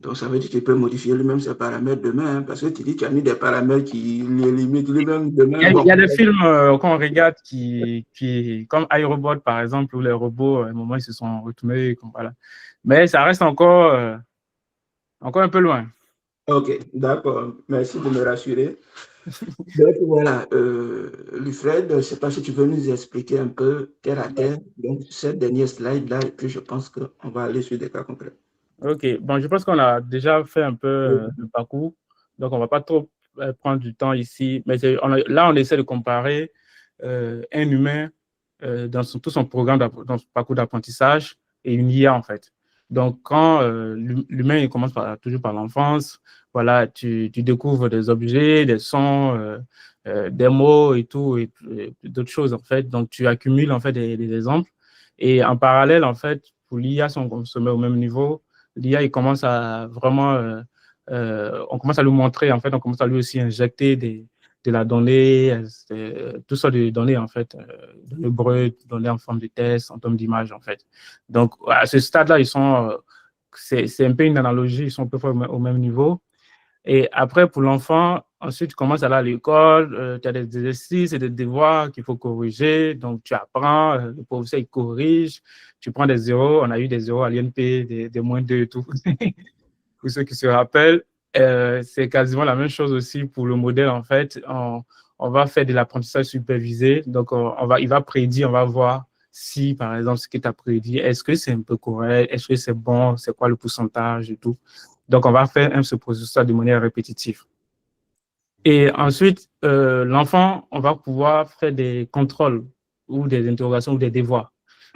Donc, ça veut dire qu'il peut modifier lui-même ses paramètres demain, hein, parce que tu dis que tu as mis des paramètres qui les limitent lui-même demain. Il y a des films qu'on regarde comme iRobot, par exemple, où les robots, à un moment, ils se sont retournés. Voilà. Mais ça reste encore un peu loin. Ok, d'accord. Merci de me rassurer. Donc voilà, Wilfred, je ne sais pas si tu veux nous expliquer un peu terre à terre, donc cette dernière slide-là, et puis je pense qu'on va aller sur des cas concrets. Ok, bon, je pense qu'on a déjà fait un peu Oui. le parcours, donc on ne va pas trop prendre du temps ici, mais là, on essaie de comparer un humain dans tout son programme, dans son parcours d'apprentissage et une IA, en fait. Donc, quand l'humain, il commence toujours par l'enfance, voilà, tu découvres des objets, des sons, des mots et tout, et d'autres choses, en fait. Donc, tu accumules, en fait, des exemples. Et en parallèle, en fait, pour l'IA, si on se met au même niveau, l'IA, il commence à vraiment, on commence à lui montrer, en fait, on commence à lui aussi injecter de la donnée, tout ça de données, en fait, données brutes, données en forme de test, en termes d'image, en fait. Donc, à ce stade-là, c'est un peu une analogie, ils sont à peu près au même niveau. Et après, pour l'enfant, ensuite, tu commences à aller à l'école, tu as des exercices et des devoirs qu'il faut corriger. Donc, tu apprends, le professeur, il corrige, tu prends des zéros. On a eu des zéros à l'INP, des moins 2 et tout. Pour ceux qui se rappellent, c'est quasiment la même chose aussi pour le modèle, en fait. On va faire de l'apprentissage supervisé. Donc, il va prédire, on va voir si, par exemple, ce que tu as prédit, est-ce que c'est un peu correct, est-ce que c'est bon, c'est quoi le pourcentage et tout. Donc, on va faire ce processus de manière répétitive. Et ensuite, l'enfant, on va pouvoir faire des contrôles ou des interrogations ou des devoirs.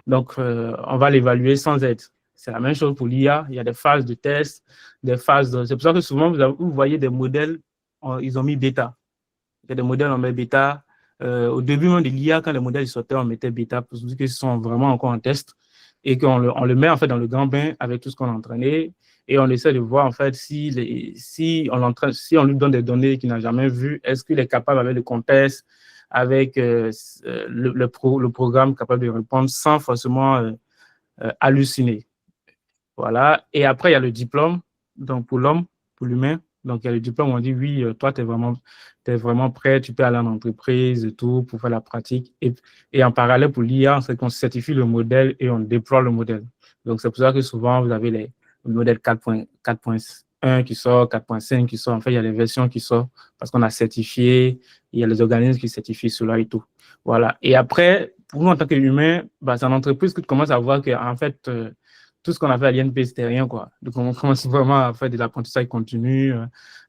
Donc, on va l'évaluer sans aide. C'est la même chose pour l'IA. Il y a des phases de test, des phases de... C'est pour ça que souvent, vous voyez des modèles, ils ont mis bêta. Il y a des modèles, on met bêta. Au début même de l'IA, quand les modèles sortaient, on mettait bêta parce qu'ils sont vraiment encore en test et qu'on le met en fait dans le grand bain avec tout ce qu'on a entraîné et on essaie de voir en fait si on lui donne des données qu'il n'a jamais vues, est-ce qu'il est capable avec le contexte, avec le programme capable de répondre sans forcément halluciner. Voilà. Et après, il y a le diplôme, donc pour l'homme, pour l'humain. Donc, il y a le diplôme où on dit, oui, toi, tu es vraiment prêt, tu peux aller en entreprise et tout pour faire la pratique. Et en parallèle, pour l'IA, c'est qu'on certifie le modèle et on déploie le modèle. Donc, c'est pour ça que souvent, vous avez le modèle 4.1 qui sort, 4.5 qui sort. En fait, il y a les versions qui sortent parce qu'on a certifié, il y a les organismes qui certifient cela et tout. Voilà. Et après, pour nous, en tant qu'humains, bah, c'est en entreprise que tu commences à voir qu'en fait, tout ce qu'on a fait à l'INP, c'était rien, quoi. Donc, on commence vraiment à faire de l'apprentissage continu,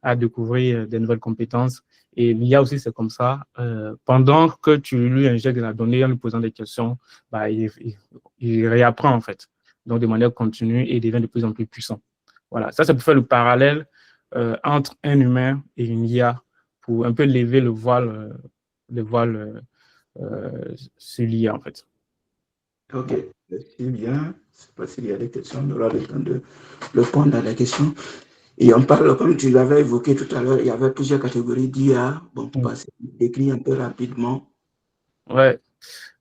à découvrir des nouvelles compétences. Et l'IA aussi, c'est comme ça. Pendant que tu lui injectes de la donnée en lui posant des questions, bah, il réapprend, en fait. Donc, de manière continue et devient de plus en plus puissant. Voilà. Ça peut faire le parallèle entre un humain et une IA pour un peu lever le voile sur l'IA, en fait. Ok, merci bien. Je ne sais pas s'il y a des questions, on aura le temps de répondre à la question. Et on parle, comme tu l'avais évoqué tout à l'heure, il y avait plusieurs catégories d'IA. Bon, pour passer, décris un peu rapidement. Ouais.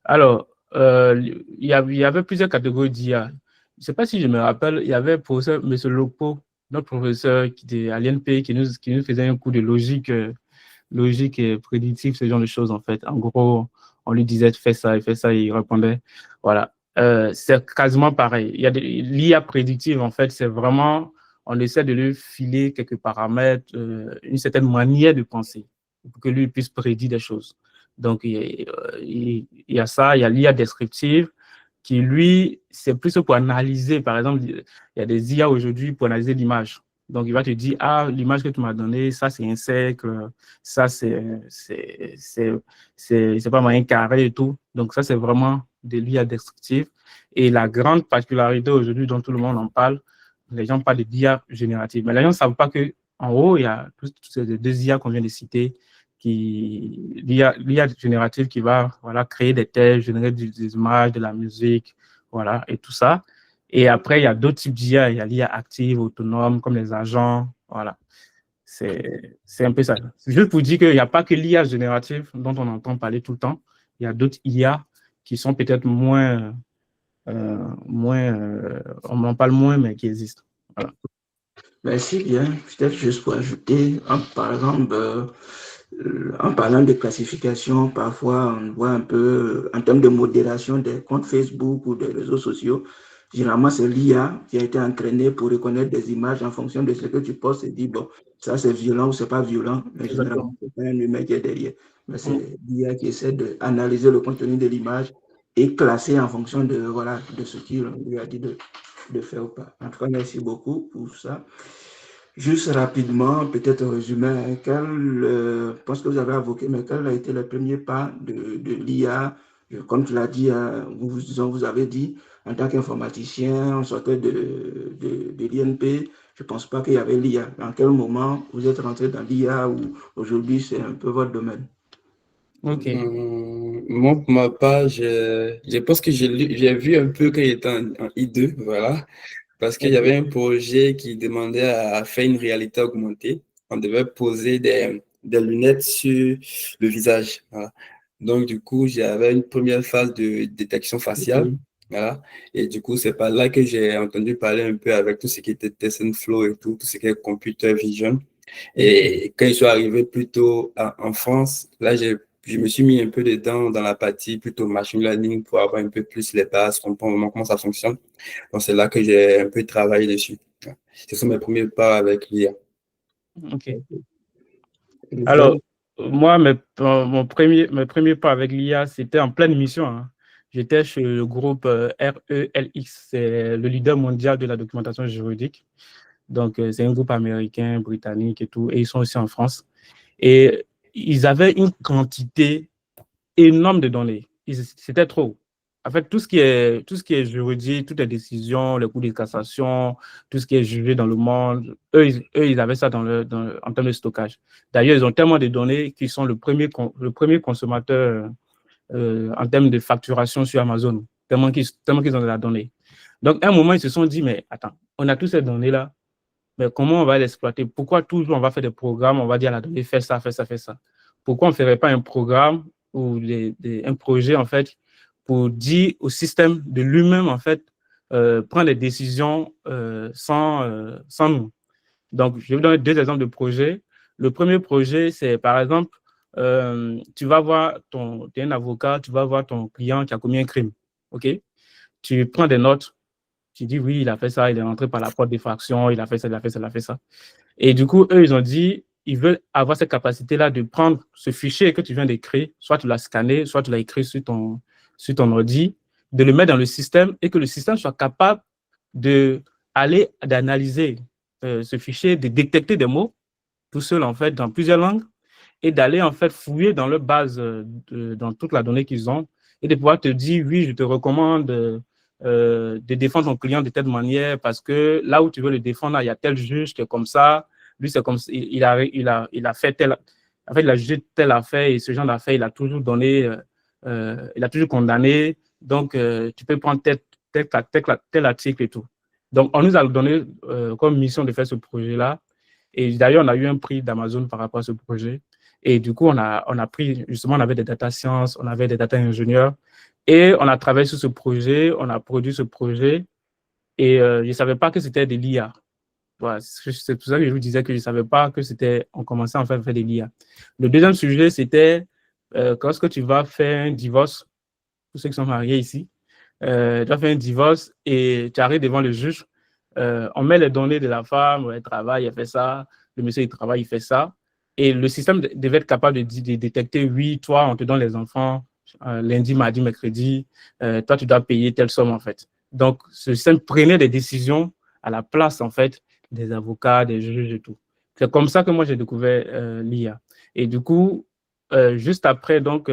Alors, il y avait plusieurs catégories d'IA. Je ne sais pas si je me rappelle, il y avait le professeur M. Lopo, notre professeur qui était à l'INP, qui nous faisait un cours de logique, logique et prédictive, ce genre de choses, en fait. En gros, on lui disait fais ça, et il répondait. Voilà. C'est quasiment pareil. Il y a l'IA prédictive, en fait, c'est vraiment, on essaie de lui filer quelques paramètres, une certaine manière de penser pour que lui puisse prédire des choses. Donc, il y a ça, il y a l'IA descriptive qui, lui, c'est plus pour analyser. Par exemple, il y a des IA aujourd'hui pour analyser l'image. Donc, il va te dire, ah, l'image que tu m'as donnée, ça, c'est un cercle, ça, c'est pas mal un carré et tout. Donc, ça, c'est vraiment de l'IA descriptive. Et la grande particularité aujourd'hui dont tout le monde en parle, les gens parlent de l'IA générative. Mais les gens ne savent pas qu'en haut, il y a toutes ces deux IA qu'on vient de citer, l'IA générative qui va créer des textes, générer des images, de la musique, voilà, et tout ça. Et après, il y a d'autres types d'IA. Il y a l'IA active, autonome, comme les agents. Voilà. C'est un peu ça. C'est juste pour dire qu'il n'y a pas que l'IA générative dont on entend parler tout le temps. Il y a d'autres IA qui sont peut-être moins, on en parle moins, mais qui existent. Voilà. Merci bien. Peut-être juste pour ajouter, par exemple, en parlant de classification, parfois on voit un peu, en termes de modération des comptes Facebook ou des réseaux sociaux, Généralement, c'est l'IA qui a été entraînée pour reconnaître des images en fonction de ce que tu postes et dire, bon, ça c'est violent ou c'est pas violent, mais généralement, c'est pas un humain qui est derrière. Mais c'est l'IA qui essaie d'analyser le contenu de l'image et classer en fonction de, voilà, de ce qu'il lui a dit de faire ou pas. En tout cas, merci beaucoup pour ça. Juste rapidement, peut-être résumer, je pense que vous avez évoqué, mais quel a été le premier pas de l'IA? Comme tu l'as dit, vous avez dit, en tant qu'informaticien, on sortait de l'INP, je ne pense pas qu'il y avait l'IA. En quel moment vous êtes rentré dans l'IA ou aujourd'hui c'est un peu votre domaine? Ok. Moi, pour ma part, je pense que j'ai vu un peu quand j'étais en I2, voilà, parce qu'il y avait un projet qui demandait à faire une réalité augmentée. On devait poser des lunettes sur le visage, voilà. Donc, du coup, j'avais une première phase de détection faciale, voilà. Et du coup, c'est par là que j'ai entendu parler un peu avec tout ce qui était TensorFlow et tout ce qui est computer vision. Et quand je suis arrivé plutôt en France, là, je me suis mis un peu dedans dans la partie plutôt machine learning pour avoir un peu plus les bases, comprendre vraiment comment ça fonctionne. Donc, c'est là que j'ai un peu travaillé dessus. Ce sont mes premiers pas avec l'IA. Ok. Alors, moi, mes premiers pas avec l'IA, c'était en pleine mission, hein. J'étais chez le groupe RELX, c'est le leader mondial de la documentation juridique. Donc, c'est un groupe américain, britannique et tout, et ils sont aussi en France. Et ils avaient une quantité énorme de données. C'était trop. En fait, tout ce qui est juridique, toutes les décisions, les cours de cassation, tout ce qui est jugé dans le monde, eux, ils avaient ça en termes de stockage. D'ailleurs, ils ont tellement de données qu'ils sont le premier consommateur en termes de facturation sur Amazon, tellement qu'ils ont de la donnée. Donc, à un moment, ils se sont dit, mais attends, on a toutes ces données-là, mais comment on va l'exploiter? Pourquoi toujours on va faire des programmes, on va dire à la donnée, fais ça, fais ça, fais ça? Pourquoi on ne ferait pas un programme ou un projet, en fait, pour dire au système de lui-même, en fait, prendre des décisions sans nous? Donc, je vais vous donner 2 exemples de projets. Le premier projet, c'est par exemple, tu vas voir tu es un avocat, tu vas voir ton client qui a commis un crime. OK? Tu prends des notes, tu dis oui, il a fait ça, il est rentré par la porte d'effraction, il a fait ça, il a fait ça, il a fait ça. Et du coup, eux, ils ont dit, ils veulent avoir cette capacité-là de prendre ce fichier que tu viens d'écrire, soit tu l'as scanné, soit tu l'as écrit sur ton ordi, de le mettre dans le système et que le système soit capable d'analyser ce fichier, de détecter des mots tout seul, en fait, dans plusieurs langues et d'aller, en fait, fouiller dans leur base, dans toute la donnée qu'ils ont et de pouvoir te dire, oui, je te recommande de défendre ton client de telle manière parce que là où tu veux le défendre, il y a tel juge qui est comme ça, lui, c'est comme il a fait tel, en fait, il a jugé telle affaire et ce genre d'affaire, il a toujours donné, il a toujours condamné, donc tu peux prendre tel article et tout. Donc, on nous a donné comme mission de faire ce projet-là. Et d'ailleurs, on a eu un prix d'Amazon par rapport à ce projet. Et du coup, on a pris, justement, on avait des data science, on avait des data ingénieurs. Et on a travaillé sur ce projet, on a produit ce projet. Et je ne savais pas que c'était de l'IA. Voilà, c'est pour ça que je vous disais que je ne savais pas que on commençait en fait à faire de l'IA. Le deuxième sujet, c'était lorsque tu vas faire un divorce, pour ceux qui sont mariés ici, tu vas faire un divorce et tu arrives devant le juge. On met les données de la femme, elle travaille, elle fait ça, le monsieur il travaille, il fait ça. Et le système devait être capable de détecter, oui, toi, on te donne les enfants lundi, mardi, mercredi, toi, tu dois payer telle somme, en fait. Donc, ce système prenait des décisions à la place, en fait, des avocats, des juges et tout. C'est comme ça que moi, j'ai découvert l'IA. Et du coup, juste après, donc,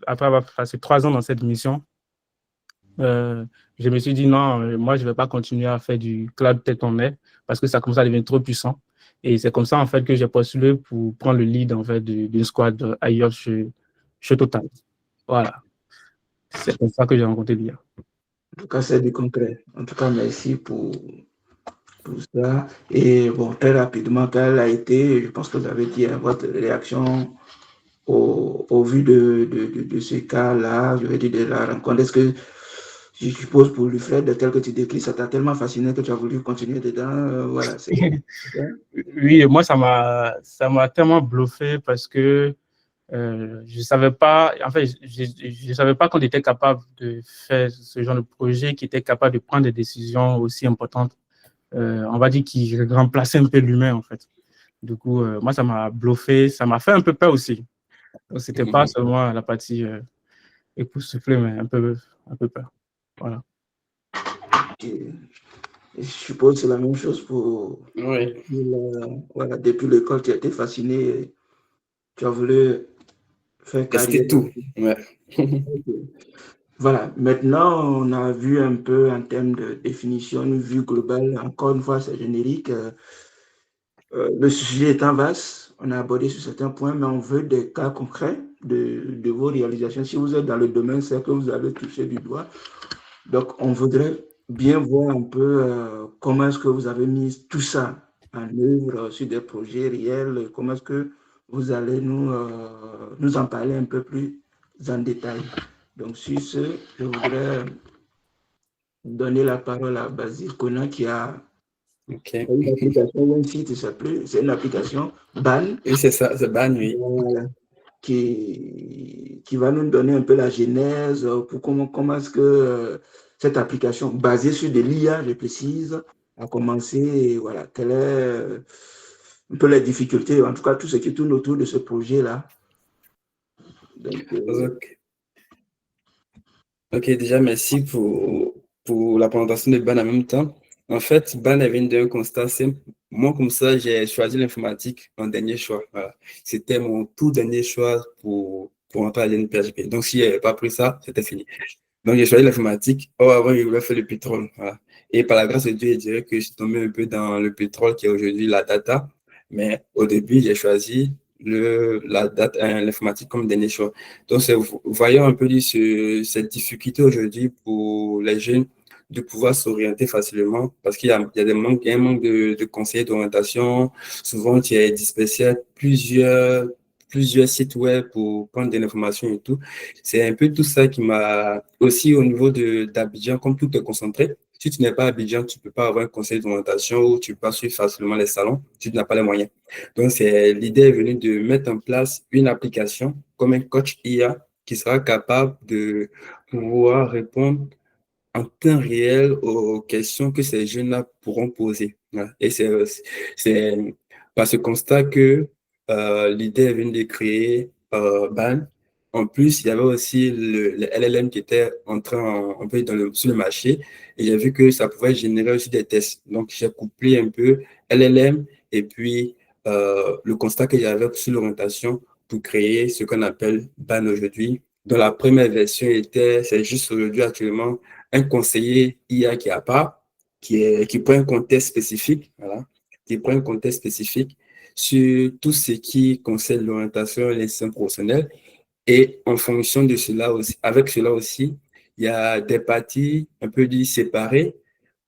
après avoir passé 3 ans dans cette mission, je me suis dit non, moi, je ne vais pas continuer à faire du cloud tel qu'on est parce que ça commence à devenir trop puissant. Et c'est comme ça, en fait, que j'ai postulé pour prendre le lead, en fait, d'une squad ailleurs chez Total. Voilà. C'est comme ça que j'ai rencontré l'IA. En tout cas, c'est du concret. En tout cas, merci pour ça. Et bon, très rapidement, quelle a été, je pense que vous avez dit, votre réaction au vu de ce cas-là, je vais dire de la rencontre. Est-ce que, je suppose, pour le fait de tel que tu décris, ça t'a tellement fasciné que tu as voulu continuer dedans? Voilà, oui, moi, ça m'a tellement bluffé parce que Je savais pas, en fait, je savais pas qu'on était capable de faire ce genre de projet qui était capable de prendre des décisions aussi importantes. On va dire qui remplaçait un peu l'humain, en fait. Du coup, moi, ça m'a bluffé, ça m'a fait un peu peur aussi. Donc, c'était pas seulement la partie époustouflée, mais un peu peur. Voilà. Et je suppose que c'est la même chose pour... Oui. Voilà, depuis l'école, tu as été fasciné, tu as voulu faire carrière. C'était tout. Ouais. Voilà, maintenant on a vu un peu en termes de définition, une vue globale, encore une fois c'est générique. Le sujet étant vaste, on a abordé sur certains points, mais on veut des cas concrets de vos réalisations. Si vous êtes dans le domaine, c'est que vous avez touché du doigt. Donc on voudrait bien voir un peu comment est-ce que vous avez mis tout ça en œuvre sur des projets réels, comment est-ce que vous allez nous en parler un peu plus en détail. Donc, sur ce, je voudrais donner la parole à Basile Kona qui a une application ou un site, c'est une application BAN. Oui, c'est ça, c'est BAN, oui. Qui va nous donner un peu la genèse pour comment est-ce que cette application basée sur de l'IA, je précise, a commencé et voilà, quelle est un peu les difficultés, en tout cas tout ce qui tourne autour de ce projet-là. Donc, Ok, déjà, merci pour la présentation de BAN en même temps. En fait, BAN vient d'un constat simple. Moi, comme ça, j'ai choisi l'informatique en dernier choix. Voilà. C'était mon tout dernier choix pour entrer à l'NPHP. Donc, si je n'avais pas pris ça, c'était fini. Donc, j'ai choisi l'informatique. Oh, avant, je voulais faire le pétrole. Voilà. Et par la grâce de Dieu, je dirais que je suis tombé un peu dans le pétrole qui est aujourd'hui la data. Mais au début, j'ai choisi l'informatique comme dernier choix. Donc, voyons un peu cette difficulté aujourd'hui pour les jeunes de pouvoir s'orienter facilement parce qu'il y a il y a un manque de conseillers d'orientation. Souvent, tu es dispersé à plusieurs sites web pour prendre de l'information et tout. C'est un peu tout ça qui m'a aussi au niveau d'Abidjan, comme tout est concentré. Si tu n'es pas à Abidjan, tu ne peux pas avoir un conseil d'orientation ou tu peux pas suivre facilement les salons si tu n'as pas les moyens. Donc, l'idée est venue de mettre en place une application comme un coach IA qui sera capable de pouvoir répondre en temps réel aux questions que ces jeunes-là pourront poser. Voilà. Et c'est par ce constat que l'idée est venue de créer BAN. En plus, il y avait aussi le LLM qui était entré un peu sur le marché et j'ai vu que ça pouvait générer aussi des tests. Donc, j'ai couplé un peu LLM et puis le constat qu'il y avait sur l'orientation pour créer ce qu'on appelle BAN aujourd'hui. Dans la première version c'est juste aujourd'hui actuellement un conseiller IA qui a pas, qui prend un contexte spécifique, voilà, qui prend un contexte spécifique sur tout ce qui concerne l'orientation et l'insertion professionnelle. Et en fonction de cela aussi, avec cela aussi, il y a des parties un peu séparées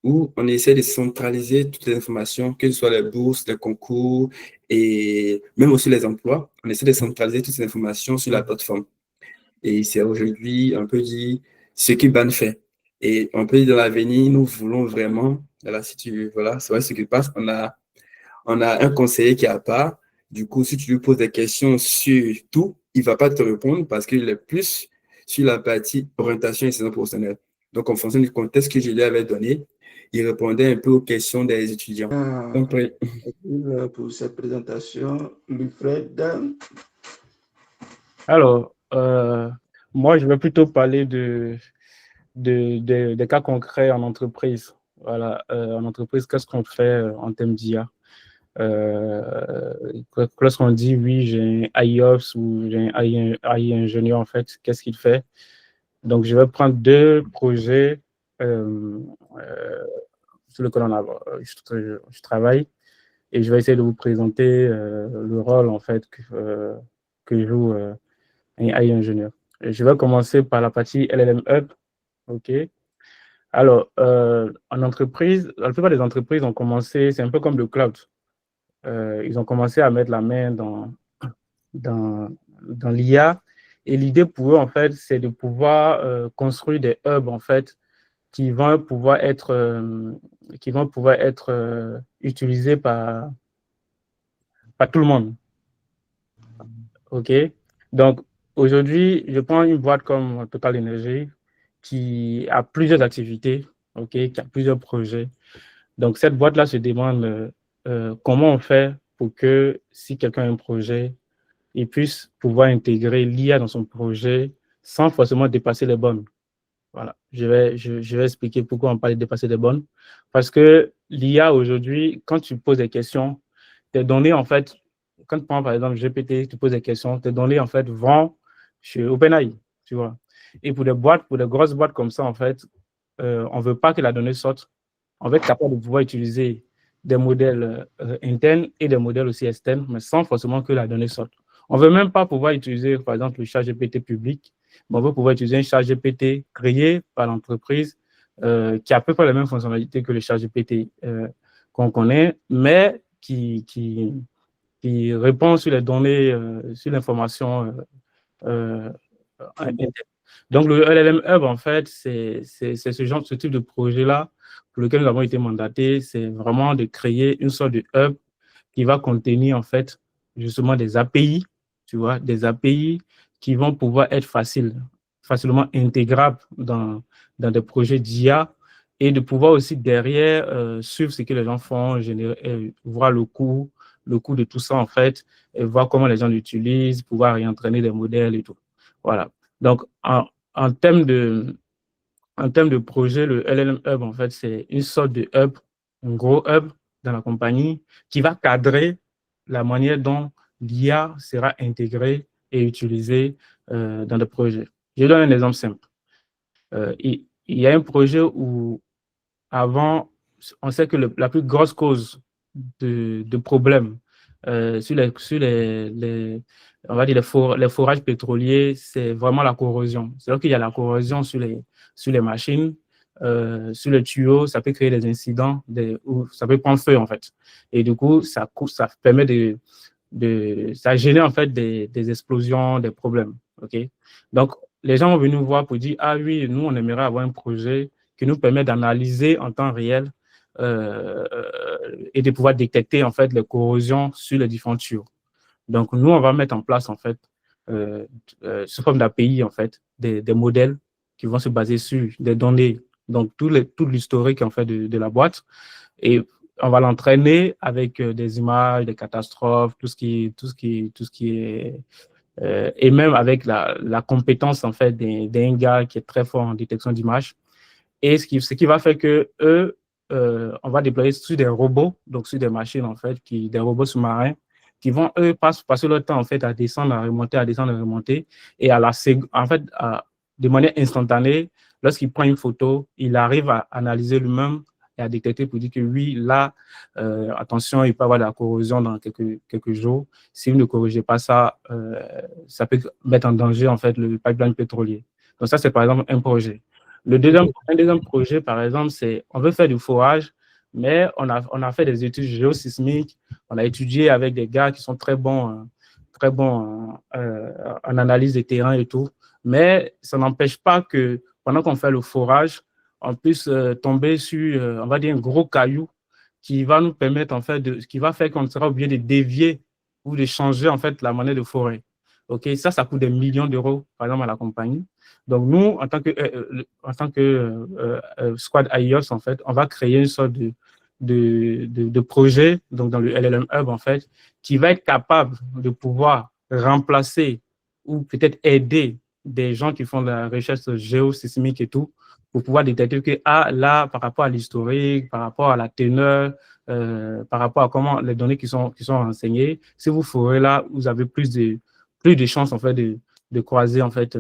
où on essaie de centraliser toutes les informations, que ce soit les bourses, les concours et même aussi les emplois. On essaie de centraliser toutes ces informations sur la plateforme. Et c'est aujourd'hui un peu dit ce que BAN fait. Et on peut dire dans l'avenir, nous voulons vraiment, voilà, voilà, c'est vrai ce qui passe. On a un conseiller qui a pas. Du coup, si tu lui poses des questions sur tout, il va pas te répondre parce qu'il est plus sur la partie orientation et saison professionnelle. Donc, en fonction du contexte que je lui avais donné, il répondait un peu aux questions des étudiants. Donc, pour cette présentation, Wilfred. Alors, moi, je vais plutôt parler des cas concrets en entreprise. Voilà, en entreprise, qu'est-ce qu'on fait en termes d'IA? Lorsqu'on dit oui, j'ai un IOPS ou j'ai un AI ingénieur, en fait, qu'est-ce qu'il fait? Donc, je vais prendre deux projets sur lesquels je travaille et je vais essayer de vous présenter le rôle, en fait, que joue un AI ingénieur. Et je vais commencer par la partie LLM Hub. OK. Alors, en entreprise, la plupart des entreprises ont commencé, c'est un peu comme le cloud. Ils ont commencé à mettre la main dans l'IA. Et l'idée pour eux, en fait, c'est de pouvoir construire des hubs, en fait, qui vont pouvoir être utilisés par tout le monde. OK? Donc, aujourd'hui, je prends une boîte comme Total Energy qui a plusieurs activités, qui a plusieurs projets. Donc, cette boîte-là se demande comment on fait pour que si quelqu'un a un projet, il puisse pouvoir intégrer l'IA dans son projet sans forcément dépasser les bornes. Voilà, je vais expliquer pourquoi on parle de dépasser les bornes. Parce que l'IA aujourd'hui, quand tu poses des questions, tes données, en fait, quand tu prends par exemple GPT, tu poses des questions, tes données, en fait, vont chez OpenAI, tu vois. Et pour des grosses boîtes comme ça, en fait, on ne veut pas que la donnée sorte. On veut être capable de pouvoir utiliser des modèles internes et des modèles aussi externes, mais sans forcément que la donnée sorte. On ne veut même pas pouvoir utiliser, par exemple, le chat GPT public, mais on veut pouvoir utiliser un chat GPT créé par l'entreprise qui a à peu près les mêmes fonctionnalités que le chat GPT qu'on connaît, mais qui répond sur les données, sur l'information interne. Donc, le LLM Hub, en fait, c'est ce type de projet-là pour lequel nous avons été mandatés. C'est vraiment de créer une sorte de hub qui va contenir, en fait, justement des API, tu vois, des API qui vont pouvoir être facilement intégrables dans des projets d'IA et de pouvoir aussi derrière suivre ce que les gens font, voir le coût de tout ça, en fait, et voir comment les gens l'utilisent, pouvoir réentraîner des modèles et tout. Voilà. Donc, en termes de projet, le LLM Hub, en fait, c'est une sorte de hub, un gros hub dans la compagnie qui va cadrer la manière dont l'IA sera intégrée et utilisée dans des projets. Je donne un exemple simple. Il y a un projet où, avant, on sait que la plus grosse cause de problèmes sur on va dire les forages pétroliers, c'est vraiment la corrosion. C'est-à-dire qu'il y a la corrosion sur les machines, sur les tuyaux, ça peut créer des incidents, où ça peut prendre feu en fait. Et du coup, ça permet ça génère en fait des explosions, des problèmes. Okay? Donc, les gens vont venir nous voir pour dire, ah oui, nous, on aimerait avoir un projet qui nous permet d'analyser en temps réel et de pouvoir détecter en fait les corrosions sur les différents tuyaux. Donc, nous, on va mettre en place en fait sous forme d'API en fait des modèles qui vont se baser sur des données, donc tout l'historique en fait de la boîte, et on va l'entraîner avec des images, des catastrophes, tout ce qui est et même avec la compétence en fait d'un gars qui est très fort en détection d'images. Et ce qui va faire que eux, on va déployer sur des robots, donc sur des machines en fait, des robots sous-marins, qui vont eux passer leur temps en fait à descendre, à remonter, à descendre, à remonter, et en fait, de manière instantanée, lorsqu'il prend une photo, il arrive à analyser lui-même et à détecter pour dire que oui, là, attention, il peut y avoir de la corrosion dans quelques jours. Si vous ne corrigez pas ça, ça peut mettre en danger en fait le pipeline pétrolier. Donc ça, c'est par exemple un projet. Un deuxième projet, par exemple, c'est on veut faire du forage, mais on a fait des études géosismiques, on a étudié avec des gars qui sont très bons en analyse des terrains et tout, mais ça n'empêche pas que pendant qu'on fait le forage, on puisse tomber sur, on va dire, un gros caillou qui va nous permettre, en fait, qui va faire qu'on sera obligé de dévier ou de changer, en fait, la monnaie de forêt. OK, ça coûte des millions d'euros, par exemple, à la compagnie. Donc, nous, en tant que Squad IOS, en fait, on va créer une sorte de projet, donc dans le LLM Hub, en fait, qui va être capable de pouvoir remplacer ou peut-être aider des gens qui font de la recherche géosismique et tout, pour pouvoir détecter que, là, par rapport à l'historique, par rapport à la teneur, par rapport à comment les données qui sont renseignées, si vous forez là, vous avez plus de chances, en fait, de croiser, en fait,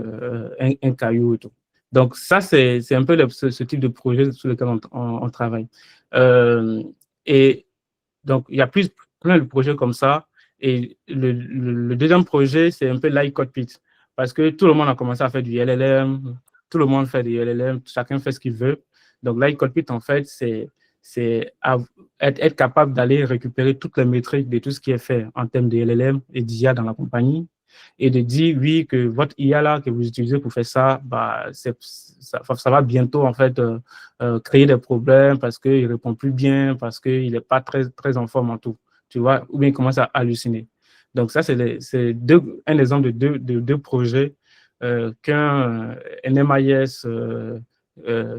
un caillou et tout. Donc, ça, c'est un peu ce type de projet sur lequel on travaille. Et donc, il y a plein de projets comme ça. Et le deuxième projet, c'est un peu l'iCockpit. Parce que tout le monde a commencé à faire du LLM, tout le monde fait du LLM, chacun fait ce qu'il veut. Donc, l'iCockpit, en fait, c'est être capable d'aller récupérer toutes les métriques de tout ce qui est fait en termes de LLM et d'IA dans la compagnie et de dire, oui, que votre IA là, que vous utilisez pour faire ça, ça va bientôt, en fait, créer des problèmes parce qu'il ne répond plus bien, parce qu'il n'est pas très, très en forme en tout, tu vois, ou bien il commence à halluciner. Donc ça, c'est un exemple de deux projets qu'un MIS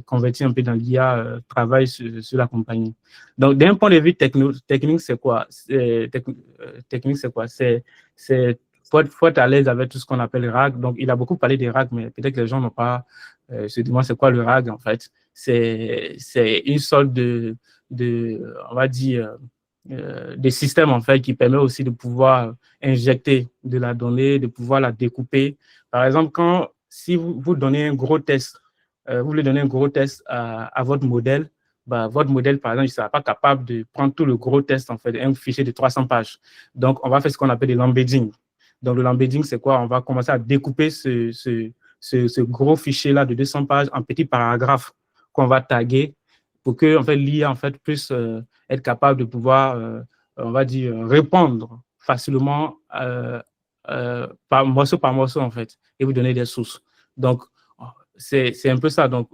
converti un peu dans l'IA travaille sur la compagnie. Donc, d'un point de vue technique, c'est quoi? Technique, c'est quoi? Faut être à l'aise avec tout ce qu'on appelle RAG. Donc, il a beaucoup parlé des RAG, mais peut-être que les gens n'ont pas se demandent c'est quoi le RAG, en fait. C'est une sorte on va dire, des systèmes, en fait, qui permet aussi de pouvoir injecter de la donnée, de pouvoir la découper. Par exemple, si vous donnez un gros test, vous voulez donner un gros test à votre modèle, bah, votre modèle, par exemple, il ne sera pas capable de prendre tout le gros test, en fait, un fichier de 300 pages. Donc, on va faire ce qu'on appelle de l'embedding. Donc, le l'embedding, c'est quoi? On va commencer à découper ce gros fichier-là de 200 pages en petits paragraphes qu'on va taguer pour que, en fait, l'IA, en fait, puisse être capable de pouvoir, on va dire, répondre facilement par morceau, en fait, et vous donner des sources. Donc, c'est un peu ça. Donc,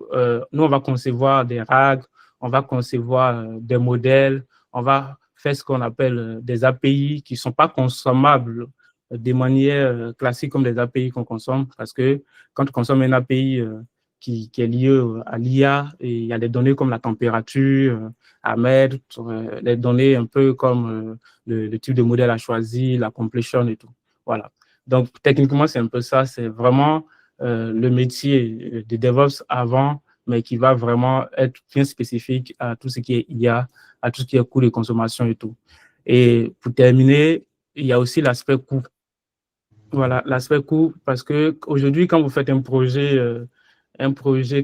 nous, on va concevoir des RAG, on va concevoir des modèles, on va faire ce qu'on appelle des API qui ne sont pas consommables de manière classique comme des API qu'on consomme, parce que quand on consomme un API qui est lié à l'IA, il y a des données comme la température à mettre, des données un peu comme le type de modèle à choisir, la completion et tout. Voilà. Donc, techniquement, c'est un peu ça. C'est vraiment le métier de DevOps avant, mais qui va vraiment être bien spécifique à tout ce qui est IA, à tout ce qui est coût de consommation et tout. Et pour terminer, il y a aussi l'aspect coût. Voilà, l'aspect coût, parce qu'aujourd'hui, quand vous faites un projet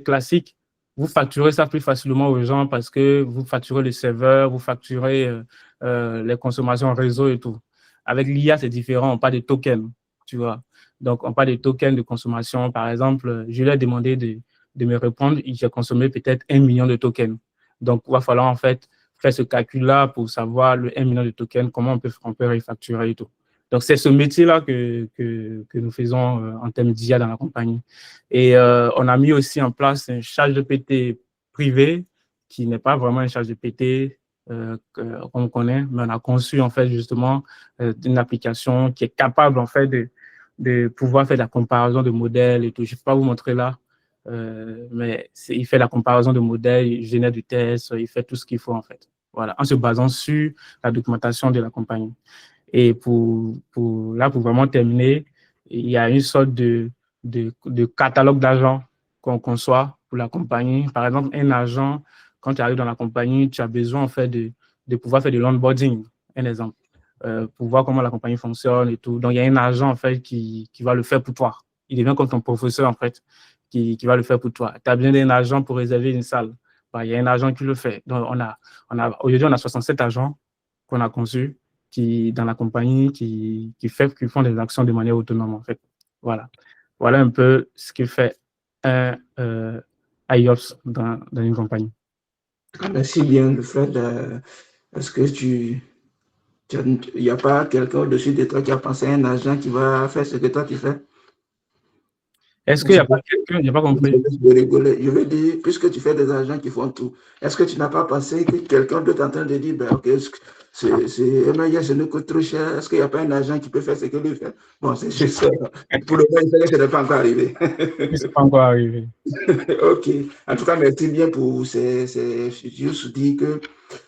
classique, vous facturez ça plus facilement aux gens parce que vous facturez le serveur, vous facturez les consommations réseau et tout. Avec l'IA, c'est différent, on parle de tokens, tu vois. Donc, on parle de tokens de consommation. Par exemple, je lui ai demandé de me répondre, j'ai consommé peut-être 1 million de tokens. Donc, il va falloir en fait faire ce calcul-là pour savoir le 1 million de tokens, comment on peut refacturer et tout. Donc, c'est ce métier-là que nous faisons en termes d'IA dans la compagnie. Et on a mis aussi en place un ChatGPT privé qui n'est pas vraiment un ChatGPT qu'on connaît, mais on a conçu en fait justement une application qui est capable en fait de pouvoir faire la comparaison de modèles et tout. Je ne vais pas vous montrer là, mais il fait la comparaison de modèles, il génère du test, il fait tout ce qu'il faut en fait. Voilà, en se basant sur la documentation de la compagnie. Et pour vraiment terminer, il y a une sorte de catalogue d'agents qu'on conçoit pour la compagnie. Par exemple, un agent, quand tu arrives dans la compagnie, tu as besoin en fait de pouvoir faire de l'onboarding, un exemple, pour voir comment la compagnie fonctionne et tout. Donc, il y a un agent en fait qui va le faire pour toi. Il devient comme ton professeur en fait, qui va le faire pour toi. Tu as besoin d'un agent pour réserver une salle. Il y a un agent qui le fait. Donc, aujourd'hui, on a 67 agents qu'on a conçus dans la compagnie qui font des actions de manière autonome, en fait. Voilà. Voilà un peu ce que fait un IOPS dans une compagnie. Merci bien, Fred. Est-ce que il n'y a pas quelqu'un au-dessus de toi qui a pensé à un agent qui va faire ce que toi tu fais? Est-ce qu'il n'y a pas quelqu'un, je n'ai pas compris. Je veux dire, puisque tu fais des agents qui font tout, est-ce que tu n'as pas pensé que quelqu'un d'autre est en train de dire, ben, ok, MIS, ça nous coûte trop cher, est-ce qu'il n'y a pas un agent qui peut faire ce que lui fait? Bon, c'est juste ça. Pour le moment, ça n'est pas encore arrivé. Ce n'est pas encore arrivé. Ok. En tout cas, merci bien pour juste dire que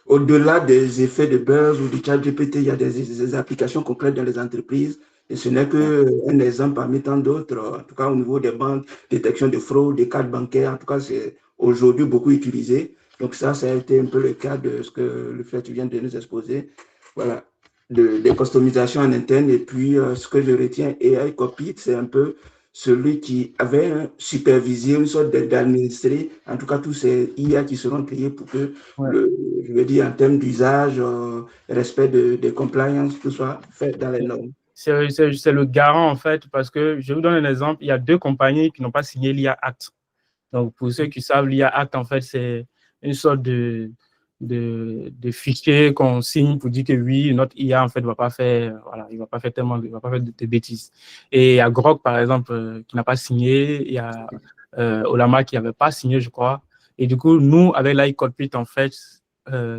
au-delà des effets de buzz ou du chat GPT, il y a des applications concrètes dans les entreprises. Et ce n'est qu'un exemple parmi tant d'autres, en tout cas au niveau des banques, détection de fraude, des cartes bancaires, en tout cas, c'est aujourd'hui beaucoup utilisé. Donc ça a été un peu le cas de ce que le fait tu viens de nous exposer. Voilà, des customisations en interne. Et puis, ce que je retiens, AI Cockpit, c'est un peu celui qui avait supervisé, une sorte d'administrer, en tout cas tous ces IA qui seront créés pour que, je veux dire, en termes d'usage, respect des compliance, tout soit fait dans les normes. C'est le garant, en fait, parce que je vous donne un exemple. Il y a 2 compagnies qui n'ont pas signé l'IA Act. Donc, pour ceux qui savent, l'IA Act, en fait, c'est une sorte de fichier qu'on signe pour dire que oui, notre IA, en fait, va pas faire, voilà, il va pas faire de bêtises. Et il y a Grok, par exemple, qui n'a pas signé. Il y a Olama qui n'avait pas signé, je crois. Et du coup, nous, avec l'iCockpit, en fait,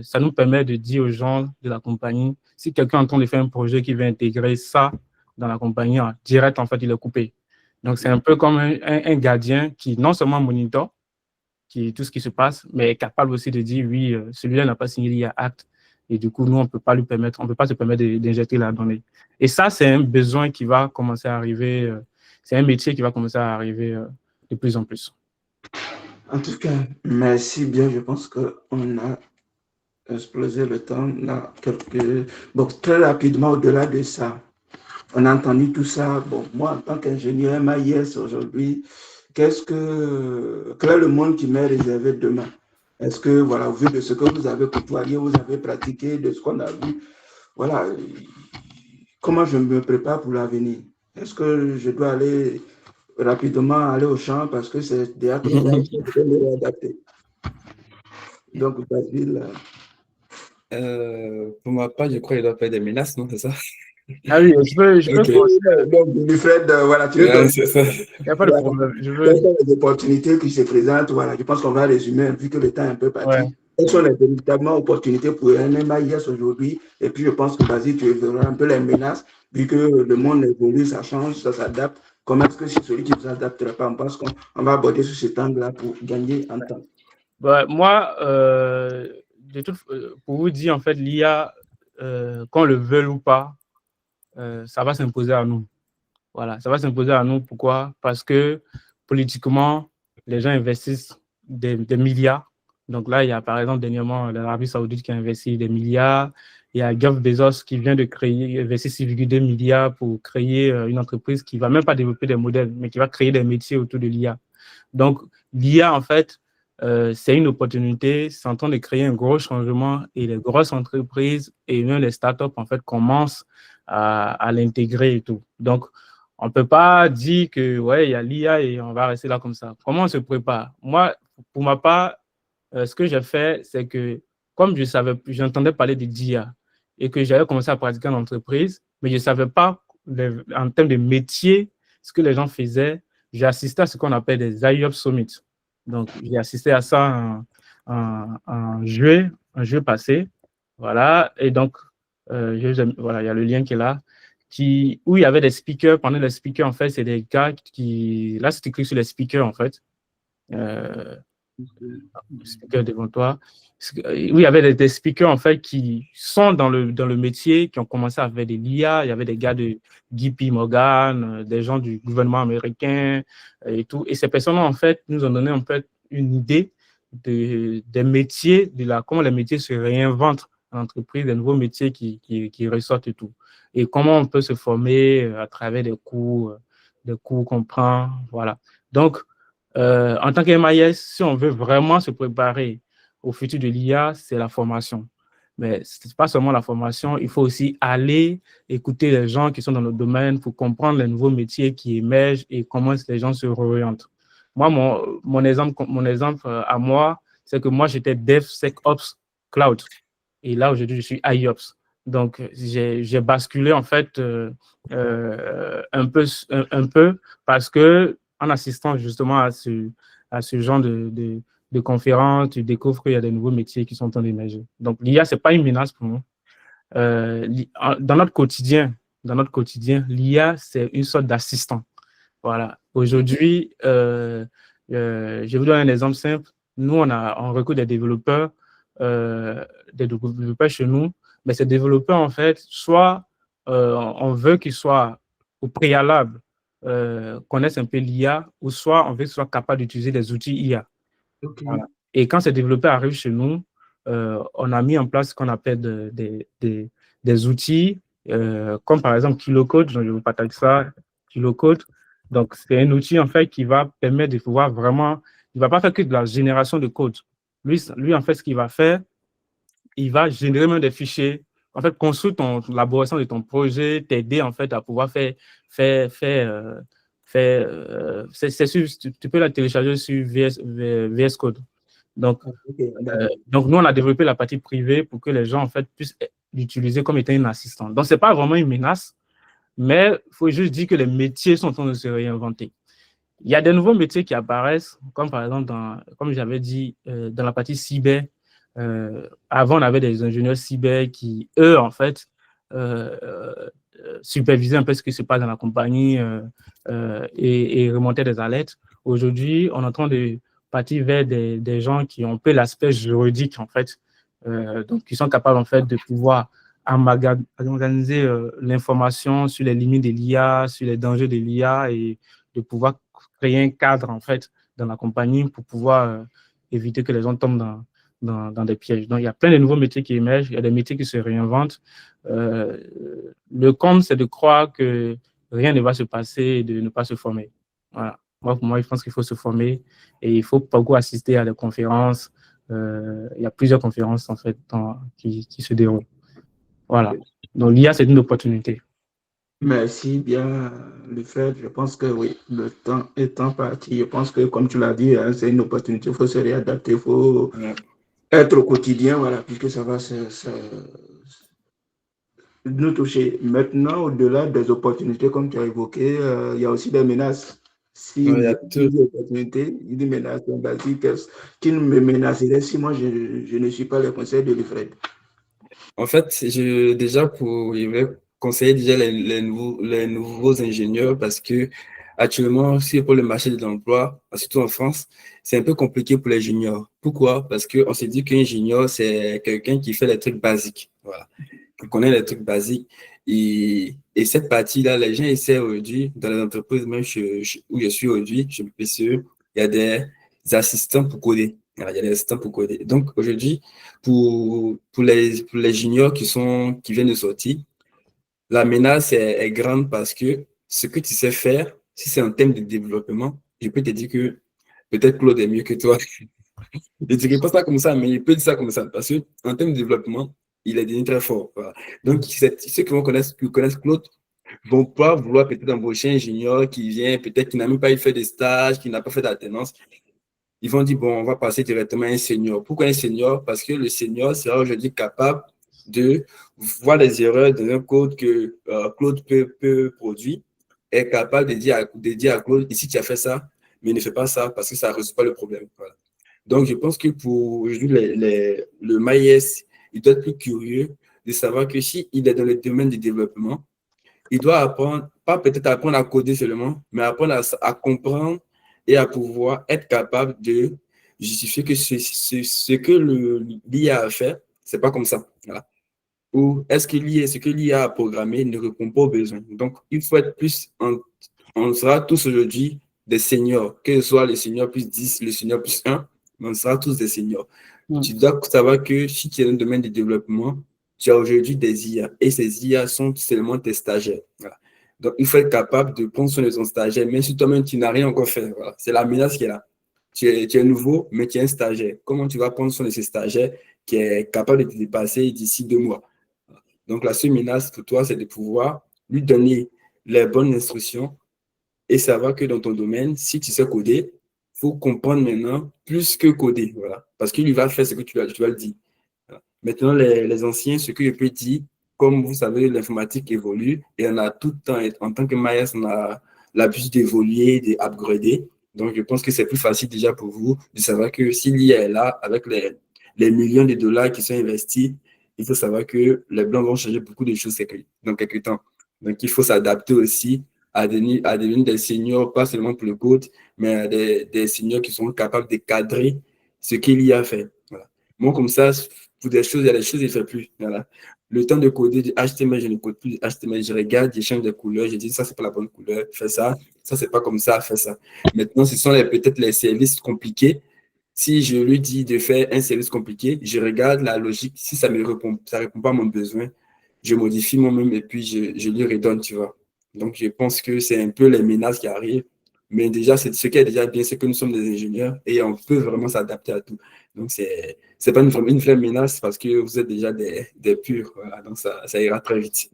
ça nous permet de dire aux gens de la compagnie, si quelqu'un est en train de faire un projet qui veut intégrer ça dans la compagnie, en direct, en fait, il est coupé. Donc, c'est un peu comme un gardien qui non seulement monitore tout ce qui se passe, mais est capable aussi de dire, oui, celui-là n'a pas signé l'IA Act, et du coup, nous, on peut pas se permettre d'injecter la donnée. Et ça, c'est un besoin qui va commencer à arriver, c'est un métier qui va commencer à arriver de plus en plus. En tout cas, merci bien. Je pense qu'on a explosé le temps. Là, bon, très rapidement, au-delà de ça, on a entendu tout ça. Bon, moi, en tant qu'ingénieur MAIS aujourd'hui, quel est le monde qui m'est réservé demain? Est-ce que, voilà, au vu de ce que vous avez côtoyé, vous avez pratiqué, de ce qu'on a vu, voilà, comment je me prépare pour l'avenir? Est-ce que je dois aller rapidement aller au champ parce que c'est déjà trop tard, je vais adapter. Donc, Basile. Pour ma part, je crois qu'il doit faire des menaces, non, c'est ça? Ah oui, je peux okay. Donc, Wilfred, voilà, tu veux c'est ça. Il n'y a pas de problème. Quelles sont les opportunités qui se présentent? Voilà, je pense qu'on va résumer, vu que le temps est un peu parti. Ouais. Quelles sont les véritables opportunités pour un MAIS aujourd'hui? Et puis, je pense que, Basile, tu verras un peu les menaces, vu que le monde évolue, ça change, ça s'adapte. Comment est-ce que c'est celui qui ne s'adaptera pas? On pense qu'on va aborder sur cet angle-là pour gagner en temps. Bah, moi, pour vous dire, en fait, l'IA, qu'on le veuille ou pas, ça va s'imposer à nous. Voilà, ça va s'imposer à nous. Pourquoi? Parce que politiquement, les gens investissent des milliards. Donc là, il y a par exemple dernièrement l'Arabie Saoudite qui a investi des milliards. Il y a Jeff Bezos qui vient de investir 6,2 milliards pour créer une entreprise qui ne va même pas développer des modèles, mais qui va créer des métiers autour de l'IA. Donc, l'IA, en fait, c'est une opportunité, c'est en train de créer un gros changement et les grosses entreprises et même les startups, en fait, commencent à l'intégrer et tout. Donc, on ne peut pas dire que, ouais, il y a l'IA et on va rester là comme ça. Comment on se prépare? Moi, pour ma part, ce que j'ai fait, c'est que, comme j'entendais parler de d'IA et que j'avais commencé à pratiquer en entreprise, mais je ne savais pas, en termes de métier, ce que les gens faisaient, j'ai assisté à ce qu'on appelle des IOP Summit. Donc, j'ai assisté à ça en juillet passé. Voilà. Et donc, voilà, il y a le lien qui est là. Où il y avait des speakers. Pendant les speakers, en fait, c'est des gars qui... Là, c'était écrit sur les speakers, en fait. Speakers devant toi. Où il y avait des speakers, en fait, qui sont dans le métier, qui ont commencé à faire des l'IA. Il y avait des gars de JP Morgan, des gens du gouvernement américain et tout. Et ces personnes, en fait, nous ont donné, en fait, une idée des métiers, comment les métiers se réinventent en entreprise, des nouveaux métiers qui ressortent et tout. Et comment on peut se former à travers des cours qu'on prend, voilà. Donc, en tant qu'MAIS, si on veut vraiment se préparer au futur de l'IA, c'est la formation. Mais ce n'est pas seulement la formation, il faut aussi aller écouter les gens qui sont dans le domaine pour comprendre les nouveaux métiers qui émergent et comment les gens se réorientent. Moi, mon exemple à moi, c'est que moi, j'étais DevSecOps Cloud. Et là, aujourd'hui, je suis IOPS. Donc, j'ai basculé, en fait, un peu parce que en assistant justement à ce genre de conférences, tu découvres qu'il y a des nouveaux métiers qui sont en train d'émerger. Donc, l'IA, ce n'est pas une menace pour nous. Dans notre quotidien, l'IA, c'est une sorte d'assistant. Voilà. Aujourd'hui, je vous donne un exemple simple. Nous, on recrute des développeurs chez nous, mais ces développeurs, en fait, soit on veut qu'ils soient au préalable, connaissent un peu l'IA, ou soit on veut qu'ils soient capables d'utiliser des outils IA. Okay. Voilà. Et quand ces développeurs arrivent chez nous, on a mis en place ce qu'on appelle des outils, comme par exemple KiloCode, je vous partage ça, KiloCode. Donc, c'est un outil, en fait, qui va permettre de pouvoir vraiment, il ne va pas faire que de la génération de code. Lui, en fait, ce qu'il va faire, il va générer même des fichiers, en fait, construire l'élaboration de ton projet, t'aider, en fait, à pouvoir tu peux la télécharger sur VS Code. Donc, donc, nous, on a développé la partie privée pour que les gens, en fait, puissent l'utiliser comme étant une assistante. Donc, ce n'est pas vraiment une menace, mais il faut juste dire que les métiers sont en train de se réinventer. Il y a des nouveaux métiers qui apparaissent, comme par exemple, comme j'avais dit, dans la partie cyber, Avant, on avait des ingénieurs cyber qui, eux, en fait, supervisaient un peu ce qui se passe dans la compagnie et remontaient des alertes. Aujourd'hui, on est en train de partir vers des gens qui ont un peu l'aspect juridique, en fait, donc qui sont capables, en fait, de pouvoir organiser l'information sur les limites de l'IA, sur les dangers de l'IA et de pouvoir créer un cadre, en fait, dans la compagnie pour pouvoir éviter que les gens tombent dans des pièges. Donc, il y a plein de nouveaux métiers qui émergent, il y a des métiers qui se réinventent. Le compte, c'est de croire que rien ne va se passer et de ne pas se former. Voilà. Pour moi, je pense qu'il faut se former et il faut beaucoup assister à des conférences. Il y a plusieurs conférences, en fait, qui se déroulent. Voilà. Donc, l'IA, c'est une opportunité. Merci bien, le fait. Je pense que oui, le temps étant parti, je pense que, comme tu l'as dit, hein, c'est une opportunité. Il faut se réadapter, il faut être au quotidien, voilà, puisque ça va nous toucher. Maintenant, au-delà des opportunités, comme tu as évoqué, il y a aussi des menaces. Si il y a des opportunités, il y a des menaces. Qui me menacerait si moi, je ne suis pas le conseil de Wilfred? En fait, je vais conseiller déjà les nouveaux ingénieurs parce que actuellement, si pour le marché de l'emploi, surtout en France, c'est un peu compliqué pour les juniors. Pourquoi? Parce qu'on se dit qu'un junior, c'est quelqu'un qui fait les trucs basiques. Voilà. Qui connaît les trucs basiques. Et cette partie-là, les gens essaient aujourd'hui, dans les entreprises, même où je suis aujourd'hui, chez PCE, il y a des assistants pour coder. Voilà, il y a des assistants pour coder. Donc aujourd'hui, pour les juniors qui viennent de sortir, la menace est grande parce que ce que tu sais faire, si c'est un thème de développement, je peux te dire que peut-être Claude est mieux que toi. Je ne dirais pas ça comme ça, mais il peut dire ça comme ça. Parce qu'en termes de développement, il est devenu très fort. Voilà. Donc, ceux qui connaissent Claude vont pas vouloir peut-être embaucher un junior qui vient, peut-être qui n'a même pas fait de stage, qui n'a pas fait d'alternance. Ils vont dire, bon, on va passer directement à un senior. Pourquoi un senior? Parce que le senior sera aujourd'hui capable de voir les erreurs dans un code que Claude peut produire, est capable de dire à Claude, ici tu as fait ça, mais ne fais pas ça parce que ça ne résout pas le problème. Voilà. Donc, je pense que pour aujourd'hui, le maïs, il doit être plus curieux de savoir que s'il est dans le domaine du développement, il doit apprendre, pas peut-être apprendre à coder seulement, mais apprendre à comprendre et à pouvoir être capable de justifier que ce que l'IA a fait, c'est pas comme ça. Voilà. Ou est-ce que ce que l'IA a programmé ne répond pas aux besoins. Donc, il faut être plus, on sera tous aujourd'hui des seniors, que ce soit le senior plus 10, le senior plus 1, on sera tous des seniors. Tu dois savoir que si tu es dans le domaine du développement, tu as aujourd'hui des IA et ces IA sont seulement tes stagiaires. Voilà. Donc, il faut être capable de prendre soin de ton stagiaire, même si toi-même tu n'as rien encore fait. Voilà. C'est la menace qui est là. Tu es nouveau, mais tu es un stagiaire. Comment tu vas prendre soin de ces stagiaires qui est capable de te dépasser d'ici 2 mois? Donc, la seule menace pour toi, c'est de pouvoir lui donner les bonnes instructions et savoir que dans ton domaine, si tu sais coder, il faut comprendre maintenant plus que coder. Voilà. Parce qu'il va faire ce que tu vas le dire. Voilà. Maintenant, les anciens, ce que je peux dire, comme vous savez, l'informatique évolue et on a tout le temps, en tant que maïs, on a l'habitude d'évoluer, d'upgrader. Donc, je pense que c'est plus facile déjà pour vous de savoir que si l'IA est là, avec les millions de dollars qui sont investis, il faut savoir que les Blancs vont changer beaucoup de choses dans quelques temps. Donc, il faut s'adapter aussi à devenir des seniors, pas seulement pour le code, mais des seniors qui sont capables de cadrer ce qu'il y a fait. Voilà. Moi, comme ça, pour des choses, il y a des choses que je ne fais plus. Voilà. Le temps de coder du HTML, je ne code plus HTML, je regarde, je change de couleur, je dis ça, c'est pas la bonne couleur, fais ça, ça, c'est pas comme ça, fais ça. Maintenant, ce sont peut-être les services compliqués. Si je lui dis de faire un service compliqué, je regarde la logique. Si ça ne répond pas à mon besoin, je modifie moi-même et puis je lui redonne, tu vois. Donc, je pense que c'est un peu les menaces qui arrivent. Mais déjà, ce qui est déjà bien, c'est que nous sommes des ingénieurs et on peut vraiment s'adapter à tout. Donc, c'est pas une vraie menace parce que vous êtes déjà des purs. Voilà. Donc, ça ira très vite.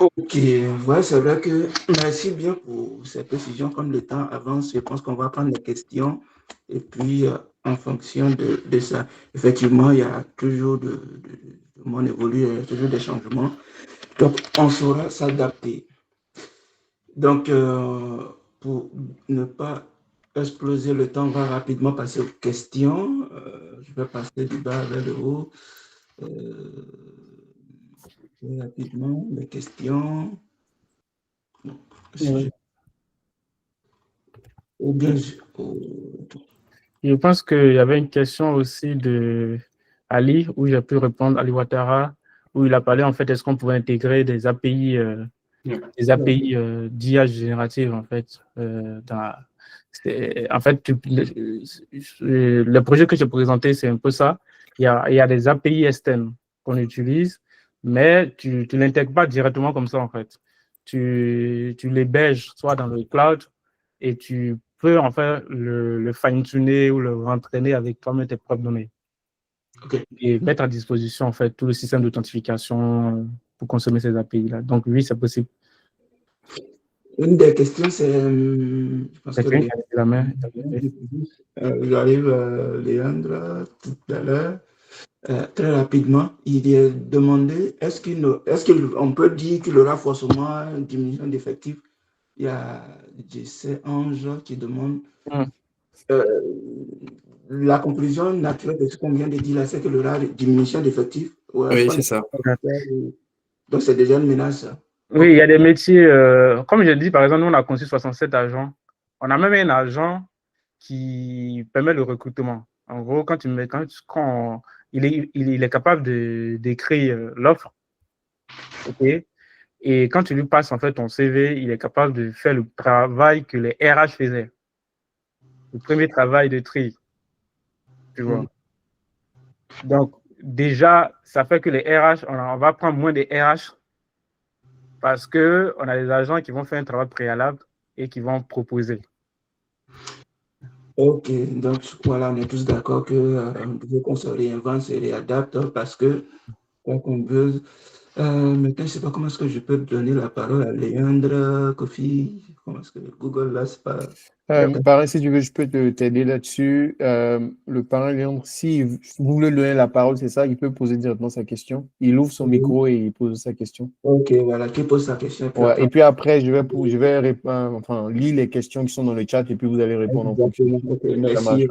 Ok, ouais, c'est vrai que merci bien pour ces précisions. Comme le temps avance, je pense qu'on va prendre les questions et puis en fonction de ça, effectivement, il y a toujours le monde évolue, il y a toujours des changements. Donc, on saura s'adapter. Donc, pour ne pas exploser le temps, on va rapidement passer aux questions. Je vais passer du bas vers le haut. Rapidement, les questions. Si ou bien, Je pense qu'il y avait une question aussi de Ali, où j'ai pu répondre, Ali Ouattara, où il a parlé, en fait, est-ce qu'on pouvait intégrer des API, d'IA générative, en fait, en fait, le projet que j'ai présenté, c'est un peu ça. Il y a des API externes qu'on utilise, mais tu ne l'intègres pas directement comme ça, en fait. Tu l'héberges soit dans le cloud et tu peux en fait le fine-tuner ou le rentraîner avec toi-même tes propres données. Okay. Et mettre à disposition en fait tout le système d'authentification pour consommer ces API-là. Donc oui, c'est possible. Une des questions, c'est... je pense que la main. J'arrive, Léandre, tout à l'heure. Très rapidement, il est demandé, est-ce qu'on peut dire qu'il aura forcément une diminution d'effectifs? Il y a, je sais, Ange qui demande... la conclusion naturelle de ce qu'on vient de dire là, c'est qu'il y aura une diminution d'effectifs. Oui, c'est ça. Donc, c'est déjà une menace. Oui, il y a des métiers, comme je dis, par exemple, nous, on a conçu 67 agents. On a même un agent qui permet le recrutement. En gros, il est capable d'écrire l'offre, ok? Et quand tu lui passes en fait ton CV, il est capable de faire le travail que les RH faisaient. Le premier travail de tri, tu vois. Donc, déjà, ça fait que les RH, on va prendre moins des RH parce qu'on a des agents qui vont faire un travail préalable et qui vont proposer. Ok, donc voilà, on est tous d'accord qu'on se réinvente, se réadapte parce que quoi qu'on veut. Maintenant, je ne sais pas comment est-ce que je peux donner la parole à Léandre, Kofi. Comment est-ce que Google là, c'est pas. Parrain, si tu veux, je peux t'aider là-dessus. Le parrain Léandre, si vous voulez lui donner la parole, c'est ça, il peut poser directement sa question. Il ouvre son micro et il pose sa question. Ok, voilà, qui pose sa question. Ouais, et puis après, je vais répondre, enfin, lire les questions qui sont dans le chat et puis vous allez répondre en fonction. Okay, merci.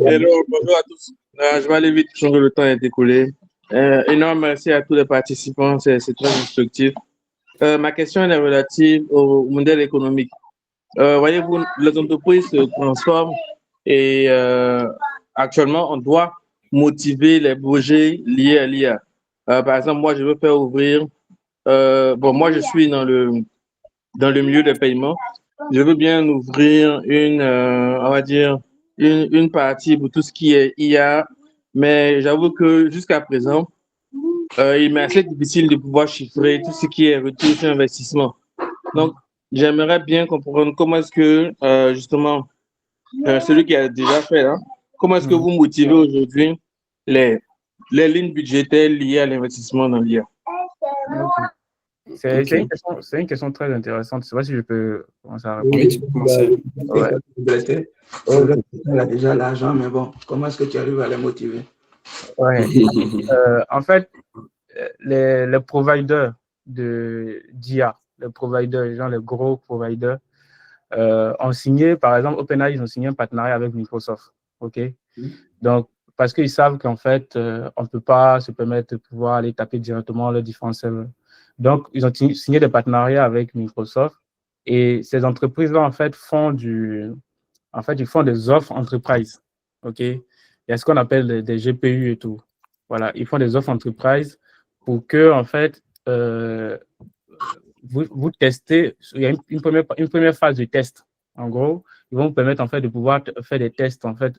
Hello, bonjour à tous. Je vais aller vite, je sens que le temps est écoulé. Énorme merci à tous les participants, c'est très instructif. Ma question est relative au modèle économique. Voyez-vous, les entreprises se transforment et actuellement, on doit motiver les projets liés à l'IA. Par exemple, moi, je veux faire ouvrir... moi, je suis dans le milieu des paiements. Je veux bien ouvrir on va dire, une partie pour tout ce qui est IA, mais j'avoue que jusqu'à présent, il m'est assez difficile de pouvoir chiffrer tout ce qui est retour sur investissement. Donc, j'aimerais bien comprendre comment est-ce que, justement, celui qui a déjà fait, comment est-ce que vous motivez aujourd'hui les lignes budgétaires liées à l'investissement dans l'IA? C'est une question très intéressante. Je ne sais pas si je peux commencer à répondre. Oui, tu peux commencer. Il a déjà l'argent, mais bon, comment est-ce que tu arrives à les motiver? Ouais. En fait, les providers d'IA, les providers, genre les gros providers, ont signé, par exemple, OpenAI, ils ont signé un partenariat avec Microsoft. OK? Donc, parce qu'ils savent qu'en fait, on ne peut pas se permettre de pouvoir aller taper directement le différents serveurs. Donc, ils ont signé des partenariats avec Microsoft et ces entreprises-là, en fait, ils font des offres entreprises. OK? Il y a ce qu'on appelle des GPU et tout. Voilà, ils font des offres entreprises pour que, en fait, vous testez. Il y a une première phase de test. En gros, ils vont vous permettre, en fait, de pouvoir faire des tests, en fait,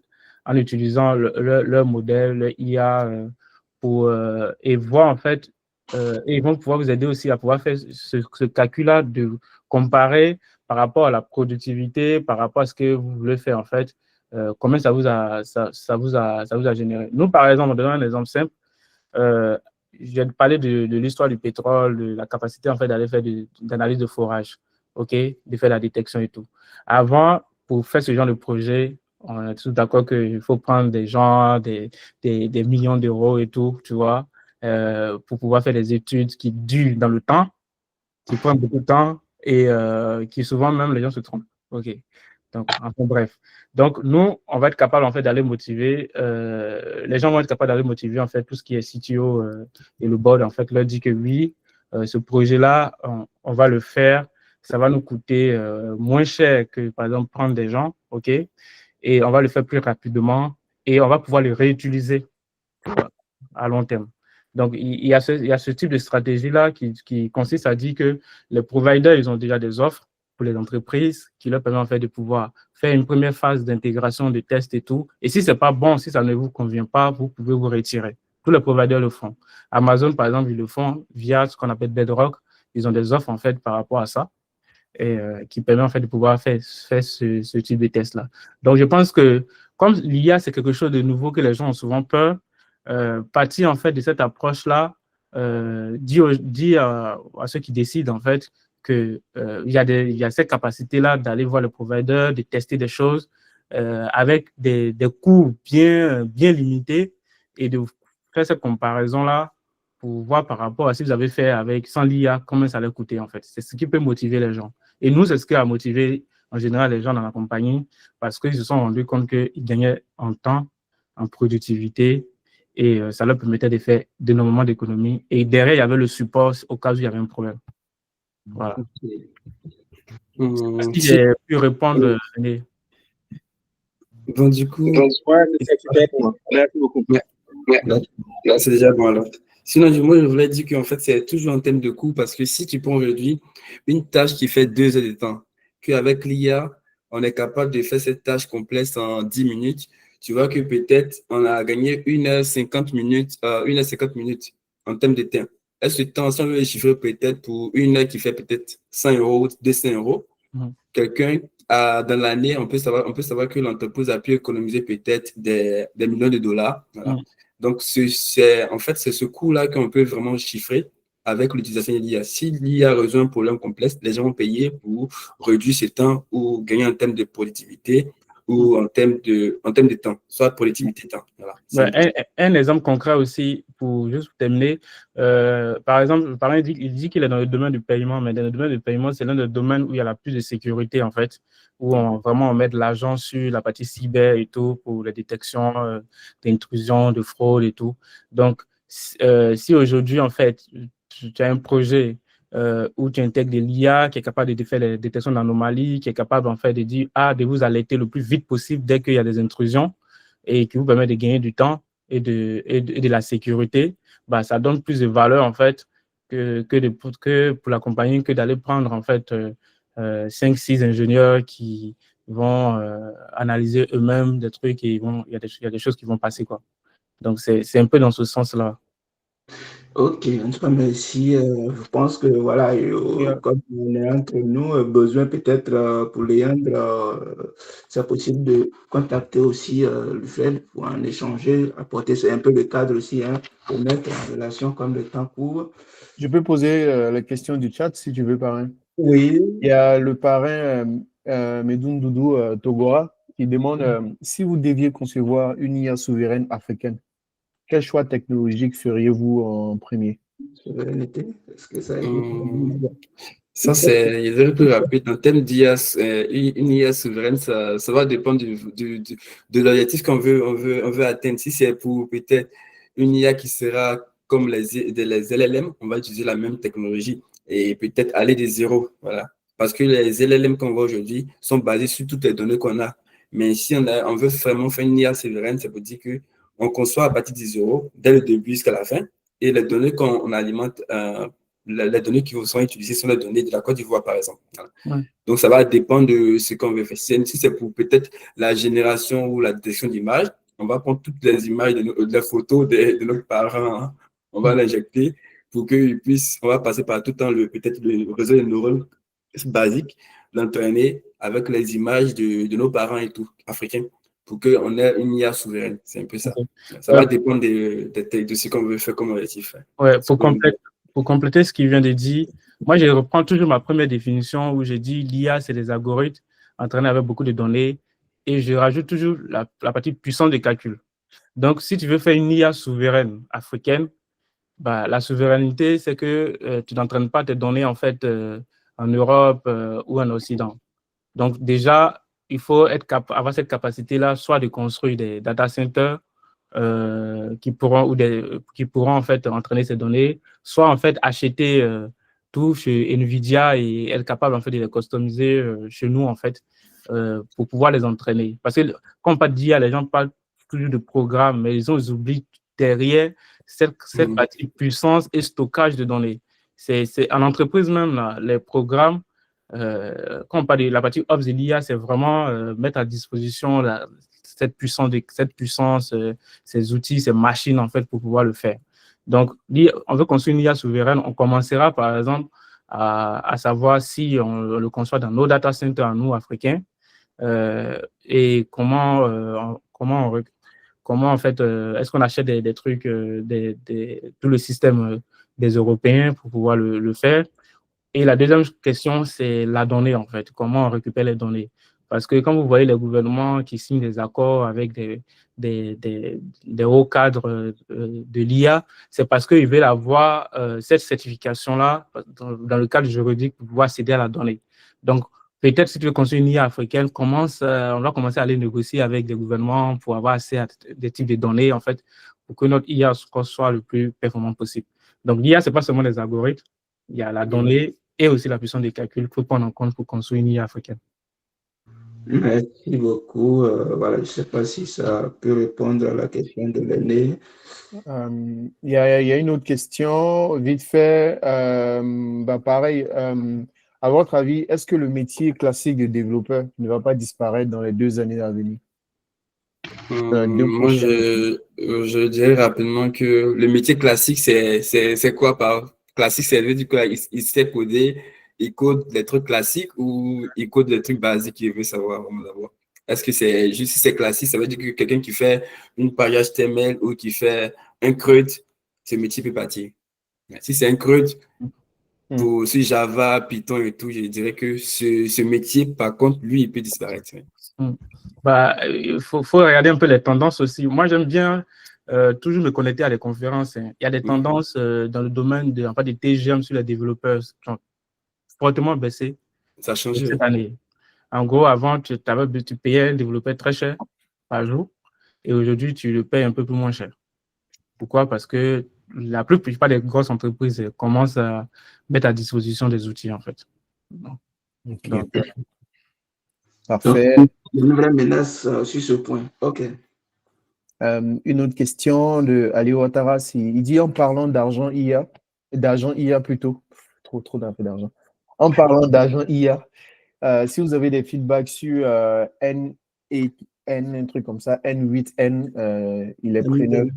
en utilisant leur modèle, leur IA, et voir, en fait, et ils vont pouvoir vous aider aussi à pouvoir faire ce calcul-là de comparer par rapport à la productivité, par rapport à ce que vous voulez faire, en fait, combien ça vous a généré. Nous, par exemple, on donne un exemple simple. Je viens de parler de l'histoire du pétrole, de la capacité, en fait, d'aller faire d'analyse de forage, OK, de faire la détection et tout. Avant, pour faire ce genre de projet, on est tous d'accord qu'il faut prendre des gens, des millions d'euros et tout, tu vois, pour pouvoir faire des études qui durent dans le temps, qui prennent beaucoup de temps et qui souvent même les gens se trompent. OK. Donc, enfin, bref. Donc, nous, on va être capable, en fait, d'aller motiver, les gens vont être capables d'aller motiver, en fait, tout ce qui est CTO et le board, en fait, leur dit que oui, ce projet-là, on va le faire, ça va nous coûter moins cher que, par exemple, prendre des gens, OK? Et on va le faire plus rapidement et on va pouvoir le réutiliser à long terme. Donc, il y a ce type de stratégie-là qui consiste à dire que les providers, ils ont déjà des offres pour les entreprises qui leur permettent en fait de pouvoir faire une première phase d'intégration, de test et tout. Et si ce n'est pas bon, si ça ne vous convient pas, vous pouvez vous retirer. Tous les providers le font. Amazon, par exemple, ils le font via ce qu'on appelle Bedrock. Ils ont des offres en fait par rapport à ça et qui permet en fait de pouvoir faire ce type de test-là. Donc, je pense que comme l'IA, c'est quelque chose de nouveau que les gens ont souvent peur, partir en fait de cette approche-là, dit à ceux qui décident en fait qu'il y a cette capacité-là d'aller voir le provider, de tester des choses avec des coûts bien limités et de faire cette comparaison-là pour voir par rapport à si vous avez fait avec sans l'IA, combien ça allait coûter en fait. C'est ce qui peut motiver les gens. Et nous, c'est ce qui a motivé en général les gens dans la compagnie parce qu'ils se sont rendus compte qu'ils gagnaient en temps, en productivité et ça leur permettait de faire d'énormément d'économies. Et derrière, il y avait le support au cas où il y avait un problème. Voilà. Est-ce que j'ai pu répondre, René? Bon, du coup, Merci beaucoup. là, c'est déjà bon alors. Sinon, moi, je voulais dire qu'en fait, c'est toujours un thème de coût parce que si tu prends aujourd'hui une tâche qui fait 2 heures de temps, qu'avec l'IA, on est capable de faire cette tâche complexe en 10 minutes, tu vois que peut-être on a gagné 1h50 minutes, 1h50 minutes en termes de temps. Est-ce que temps, si on veut le chiffrer peut-être pour une heure qui fait peut-être 100 euros, 200 euros, quelqu'un dans l'année, on peut savoir que l'entreprise a pu économiser peut-être des millions de dollars. Voilà. Donc, en fait, c'est ce coût-là qu'on peut vraiment chiffrer avec l'utilisation de l'IA. Si l'IA résout un problème complexe, les gens vont payer pour réduire ce temps ou gagner en termes de productivité ou en termes de temps, soit productivité temps. Voilà. Un exemple concret aussi, pour juste terminer, par exemple, il dit qu'il est dans le domaine du paiement, mais dans le domaine du paiement, c'est l'un des domaines où il y a la plus de sécurité, en fait, où on met de l'argent sur la partie cyber et tout pour la détection d'intrusion, de fraude et tout. Donc, si aujourd'hui, en fait, tu as un projet où tu intègres de l'IA qui est capable de faire les détections d'anomalies, qui est capable, en fait, de dire, de vous alerter le plus vite possible dès qu'il y a des intrusions, et qui vous permet de gagner du temps et de la sécurité, bah, ça donne plus de valeur, en fait, que pour la compagnie, que d'aller prendre, en fait, 5-6 ingénieurs qui vont analyser eux-mêmes des trucs et il y a des choses qui vont passer, quoi. Donc, c'est un peu dans ce sens-là. Ok, en tout cas, merci. Je pense que voilà, comme on est entre nous, besoin peut-être pour Léandre, c'est possible de contacter aussi le Fred pour en échanger, apporter c'est un peu le cadre aussi, hein, pour mettre en relation comme le temps court. Je peux poser la question du chat si tu veux, parrain. Oui. Il y a le parrain Medoun Doudou Togora qui demande si vous deviez concevoir une IA souveraine africaine, quel choix technologique feriez-vous en premier? Souveraineté, est-ce que ça Ça, c'est le plus rapide. En termes d'IA, une IA souveraine, ça va dépendre de l'objectif qu'on veut atteindre. Si c'est pour peut-être une IA qui sera comme les LLM, on va utiliser la même technologie et peut-être aller de zéro. Voilà. Parce que les LLM qu'on voit aujourd'hui sont basés sur toutes les données qu'on a. Mais si on veut vraiment faire une IA souveraine, ça veut dire qu'on conçoit à partir de zéro, dès le début jusqu'à la fin, et les données qu'on alimente, les données qui sont utilisées sont les données de la Côte d'Ivoire, par exemple. Voilà. Ouais. Donc, ça va dépendre de ce qu'on veut faire. Si c'est pour peut-être la génération ou la détection d'images, on va prendre toutes les images, les photos de nos parents, hein. On va l'injecter pour qu'ils puissent, on va passer par tout le temps peut-être le réseau de neurones basique, l'entraîner avec les images de nos parents et tout, africains, pour qu'on ait une IA souveraine. C'est un peu ça. Ça va dépendre de ce qu'on veut faire comme objectif. Ouais, pour compléter ce qu'il vient de dire, moi, je reprends toujours ma première définition où j'ai dit l'IA, c'est des algorithmes entraînés avec beaucoup de données et je rajoute toujours la partie puissance de calcul. Donc, si tu veux faire une IA souveraine africaine, bah, la souveraineté, c'est que tu n'entraînes pas tes données en fait en Europe ou en Occident. Donc, déjà, il faut avoir cette capacité-là, soit de construire des data centers qui pourront en fait entraîner ces données, soit en fait acheter tout chez NVIDIA et être capable en fait de les customiser chez nous en fait pour pouvoir les entraîner. Parce que quand on parle d'IA, les gens parlent toujours de programme, mais ils oublient derrière cette partie puissance et stockage de données. C'est en entreprise même, là, les programmes, quand on parle de la partie Ops de l'IA, c'est vraiment mettre à disposition cette puissance, ces outils, ces machines, en fait, pour pouvoir le faire. Donc, on veut construire une IA souveraine. On commencera, par exemple, à savoir si on le conçoit dans nos data centers, à nous, africains, et comment en fait, est-ce qu'on achète des trucs, tout le système des Européens pour pouvoir le faire. Et la deuxième question, c'est la donnée, en fait. Comment on récupère les données? Parce que quand vous voyez les gouvernements qui signent des accords avec des hauts cadres de l'IA, c'est parce qu'ils veulent avoir cette certification-là dans le cadre juridique pour pouvoir accéder à la donnée. Donc, peut-être si tu veux construire une IA africaine, on va commencer à aller négocier avec des gouvernements pour avoir accès à des types de données, en fait, pour que notre IA soit le plus performant possible. Donc, l'IA, ce n'est pas seulement des algorithmes, il y a la donnée et aussi la puissance des calculs qu'il faut prendre en compte pour construire une IA africaine. Merci beaucoup. Voilà, je ne sais pas si ça peut répondre à la question de l'aîné. Il y a une autre question, vite fait. Pareil, à votre avis, est-ce que le métier classique de développeur ne va pas disparaître dans les 2 années à venir? Moi, je dirais rapidement que le métier classique, c'est quoi par classique? Ça veut dire qu'il sait coder, il code des trucs classiques ou il code des trucs basiques qu'il veut savoir d'abord. Est-ce que c'est juste si c'est classique, ça veut dire que quelqu'un qui fait une page HTML ou qui fait un CRUD, ce métier peut partir. Si c'est un CRUD, pour sur Java, Python et tout, je dirais que ce métier, par contre, lui, il peut disparaître. Il faut regarder un peu les tendances aussi. Moi, j'aime bien toujours me connecter à des conférences. Il y a des tendances dans le domaine des TGM sur les développeurs qui ont fortement baissé. Ça a changé. Cette année. En gros, avant, tu payais un développeur très cher par jour et aujourd'hui, tu le payes un peu plus moins cher. Pourquoi? Parce que la plupart des grosses entreprises commencent à mettre à disposition des outils, en fait. Donc, parfait. Une vraie menace sur ce point. OK. Une autre question de Ali Ouattara. Il dit en parlant d'argent IA plutôt. Trop d'un peu d'argent. En parlant d'argent IA, si vous avez des feedbacks sur N8N, un truc comme ça, N8N, il est preneur.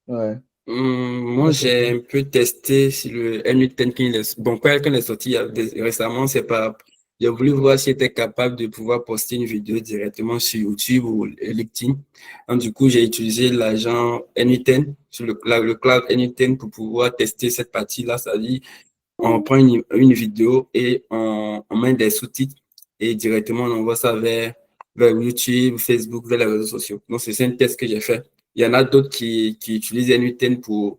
Ouais. Moi, j'ai un peu testé sur le N8N quand il est sorti récemment, j'ai voulu voir s'il était capable de pouvoir poster une vidéo directement sur YouTube ou LinkedIn. Donc, du coup, j'ai utilisé l'agent N8N sur le cloud N8N pour pouvoir tester cette partie-là. C'est-à-dire, on prend une vidéo et on met des sous-titres et directement on envoie ça vers YouTube, Facebook, vers les réseaux sociaux. Donc, c'est un test que j'ai fait. Il y en a d'autres qui utilisent N8N pour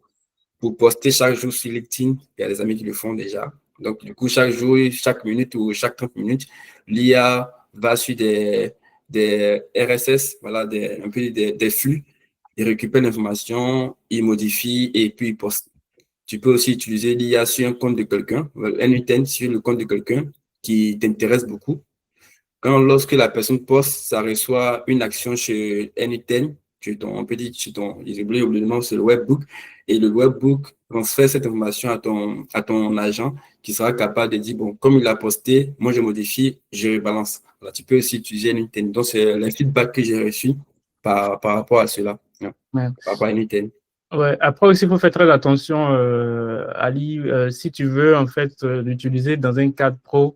poster chaque jour sur LinkedIn. Il y a des amis qui le font déjà. Donc, du coup, chaque jour, chaque minute ou chaque 30 minutes, l'IA va sur des RSS, voilà, un peu des flux. Il récupère l'information, il modifie et puis il poste. Tu peux aussi utiliser l'IA sur un compte de quelqu'un, N8N sur le compte de quelqu'un qui t'intéresse beaucoup. Lorsque la personne poste, ça reçoit une action chez N8N, on peut dire sur ton, j'ai oublié le nom, c'est le webbook, et le webbook transfère cette information à ton agent qui sera capable de dire, bon, comme il a posté, moi je modifie, je rebalance. Alors, tu peux aussi utiliser N8N. Donc, c'est le feedback que j'ai reçu par rapport à cela, par rapport à N8N. Ouais. Après aussi, il faut faire très attention, Ali, si tu veux en fait l'utiliser dans un cadre pro,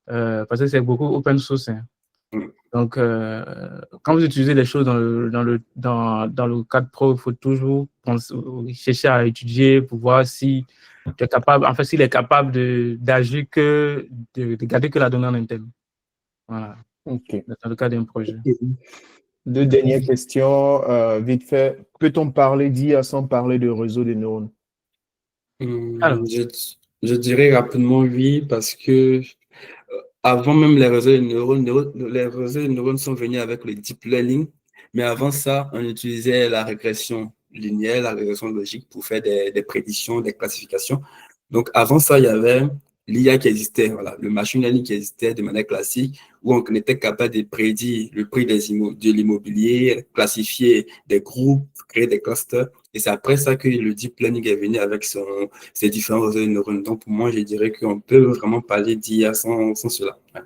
parce que c'est beaucoup open source. Hein. Donc, quand vous utilisez les choses dans le cadre pro, il faut toujours chercher à étudier pour voir si tu es capable, en fait, s'il est capable d'agir de garder que la donnée en interne. Voilà. OK. Dans le cas d'un projet. 2 dernières questions, vite fait. Peut-on parler d'IA sans parler de réseau de neurones? Alors, je dirais rapidement oui, parce que avant même les réseaux de neurones, les réseaux de neurones sont venus avec le deep learning, mais avant ça, on utilisait la régression linéaire, la régression logique pour faire des prédictions, des classifications. Donc, avant ça, il y avait l'IA qui existait, voilà, le machine learning qui existait de manière classique, où on était capable de prédire le prix de l'immobilier, classifier des groupes, créer des clusters. Et c'est après ça que le deep learning est venu avec ses différents réseaux de neurones. Donc, pour moi, je dirais qu'on peut vraiment parler d'IA sans cela. Ouais.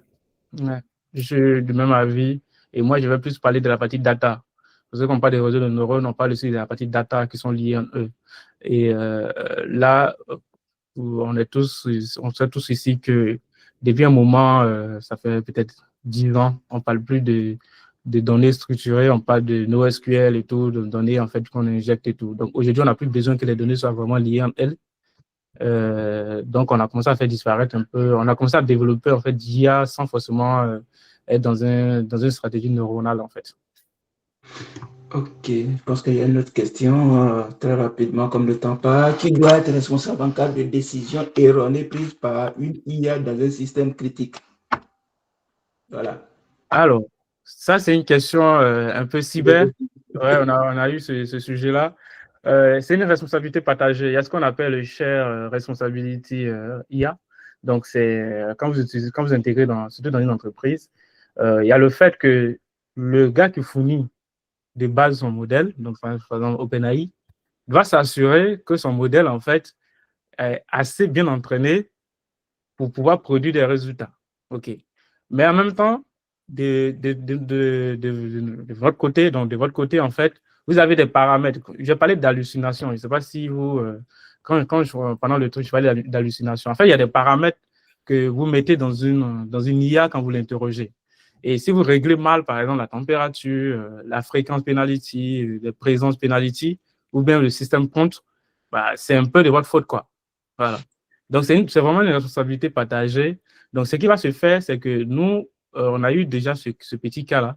Ouais. Je suis du même avis. Et moi, je vais plus parler de la partie data. Parce qu'on parle des réseaux de neurones, on parle aussi de la partie data qui sont liées en eux. Et là, on sait tous ici que depuis un moment, ça fait peut-être 10 ans, on ne parle plus de données structurées, on parle de NoSQL et tout, de données en fait qu'on injecte et tout. Donc aujourd'hui, on n'a plus besoin que les données soient vraiment liées entre elles. Donc on a commencé à faire disparaître un peu, on a commencé à développer en fait d'IA sans forcément être dans une stratégie neuronale en fait. Ok, je pense qu'il y a une autre question, très rapidement, comme le temps passe. Qui doit être responsable en cas de décision erronée prise par une IA dans un système critique? Voilà. Alors, ça, c'est une question un peu cyber. Ouais, on a eu ce sujet-là. C'est une responsabilité partagée. Il y a ce qu'on appelle le share responsibility IA. Donc, c'est quand vous intégrez surtout dans une entreprise, il y a le fait que le gars qui fournit de base son modèle, donc par exemple OpenAI, doit s'assurer que son modèle, en fait, est assez bien entraîné pour pouvoir produire des résultats. OK. Mais en même temps, de votre côté, donc de votre côté, en fait, vous avez des paramètres. J'ai parlé d'hallucination. Je ne sais pas si vous, pendant le truc, je parlais d'hallucination. En fait, il y a des paramètres que vous mettez dans une IA quand vous l'interrogez. Et si vous réglez mal, par exemple, la température, la fréquence penalty, la présence penalty, ou bien le système compte, bah, c'est un peu de votre faute, quoi. Voilà. Donc, c'est vraiment une responsabilité partagée. Donc, ce qui va se faire, c'est que nous, on a eu déjà ce petit cas-là,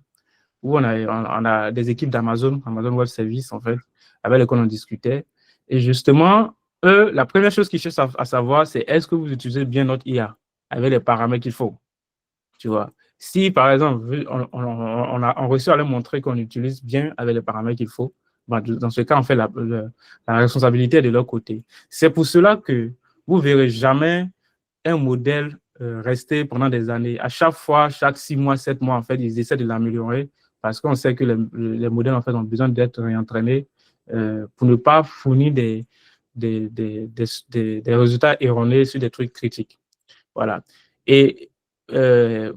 où on a des équipes Amazon Web Services, en fait, avec lesquelles on discutait. Et justement, eux, la première chose qu'ils cherchent à savoir, c'est est-ce que vous utilisez bien notre IA avec les paramètres qu'il faut, tu vois. Si, par exemple, on réussit à leur montrer qu'on utilise bien avec les paramètres qu'il faut, ben, dans ce cas, on fait la responsabilité de leur côté. C'est pour cela que vous ne verrez jamais un modèle rester pendant des années. À chaque fois, chaque 6 mois, 7 mois, en fait, ils essaient de l'améliorer parce qu'on sait que les modèles, en fait, ont besoin d'être réentraînés pour ne pas fournir des résultats erronés sur des trucs critiques. Voilà. Et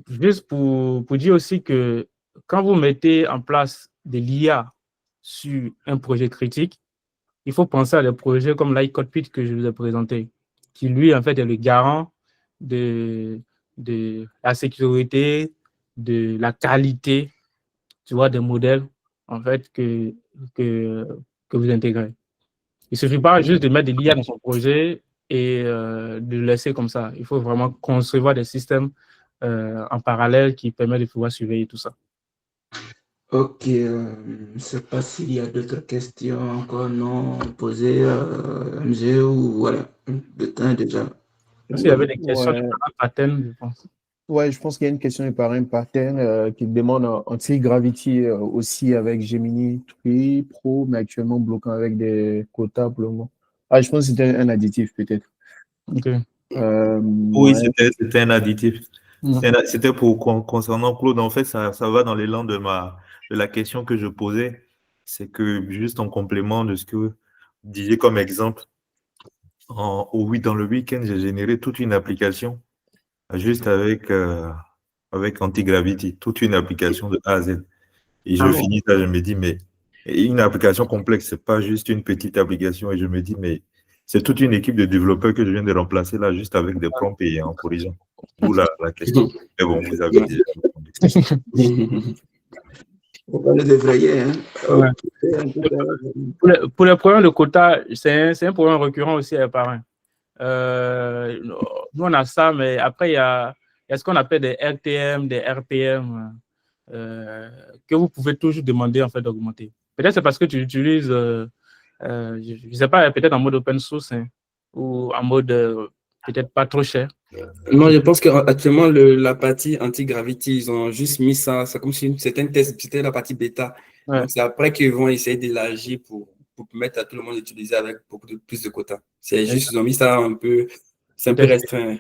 juste pour dire aussi que quand vous mettez en place de l'IA sur un projet critique, il faut penser à des projets comme l'iCockpit que je vous ai présenté, qui lui, en fait, est le garant de la sécurité, de la qualité, tu vois, des modèles, en fait, que vous intégrez. Il ne suffit pas juste de mettre de l'IA dans son projet et de le laisser comme ça. Il faut vraiment concevoir des systèmes en parallèle qui permettent de pouvoir surveiller tout ça. Ok, je ne sais pas s'il y a d'autres questions encore non posées, MG, ou voilà, le temps est déjà. S'il y avait des questions de pattern, je pense. Ouais, je pense qu'il y a une question de parrain pattern qui demande anti-gravity aussi avec Gemini 3 Pro, mais actuellement bloquant avec des quotas pour le moment. Ah, je pense que c'était un additif peut-être. Ok. Oui, c'était un additif. C'était concernant Claude. En fait, ça va dans l'élan de la question que je posais. C'est que juste en complément de ce que vous disiez comme exemple, dans le week-end, j'ai généré toute une application juste avec Antigravity, toute une application de A à Z. Et je finis ça, je me dis, mais une application complexe, c'est pas juste une petite application. Et je me dis, mais c'est toute une équipe de développeurs que je viens de remplacer là, juste avec des prompts et en corrigeant. D'où la question. Mais bon, vous avez déjà répondu. On va le débrayer. Hein. Ouais. Pour les problèmes de quotas, c'est un problème récurrent aussi à les parrains. Nous, on a ça, mais après, il y a ce qu'on appelle des RTM, des RPM, que vous pouvez toujours demander en fait d'augmenter. Peut-être c'est parce que tu utilises, je ne sais pas, peut-être en mode open source, hein, ou en mode peut-être pas trop cher. Non, je pense qu'actuellement, la partie anti-gravity, ils ont juste mis ça, c'est comme si c'était un test, c'était la partie bêta. Ouais. Donc, c'est après qu'ils vont essayer d'élargir pour permettre à tout le monde d'utiliser avec beaucoup plus de quotas. C'est juste, ils ont mis ça un peu, c'est un peu restreint.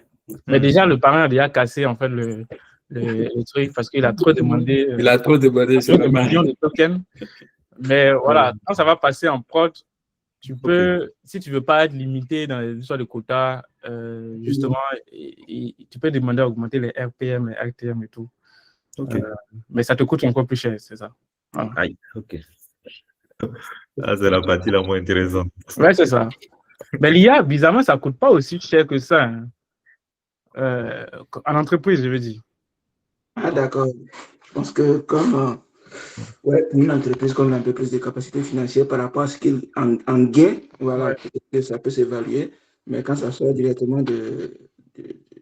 Mais déjà, le parrain a déjà cassé en fait le truc parce qu'il a trop demandé. Il a trop demandé, c'est de millions de tokens. Mais voilà, quand ça va passer en prod, tu peux, si tu veux pas être limité dans l'histoire de quotas, justement, tu peux demander à augmenter les RPM, les RTM et tout. Mais ça te coûte encore plus cher, c'est ça. Voilà. Aïe, ok. Ah, c'est la partie la moins intéressante. Ouais, c'est ça. Mais l'IA, bizarrement, ça coûte pas aussi cher que ça. Hein. En entreprise, je veux dire. Ah, d'accord. Je pense que comme ouais, pour une entreprise comme l'entreprise de capacité financière par rapport à ce qu'il en gain, voilà, Ouais. peut-être que ça peut s'évaluer, mais quand ça sort directement de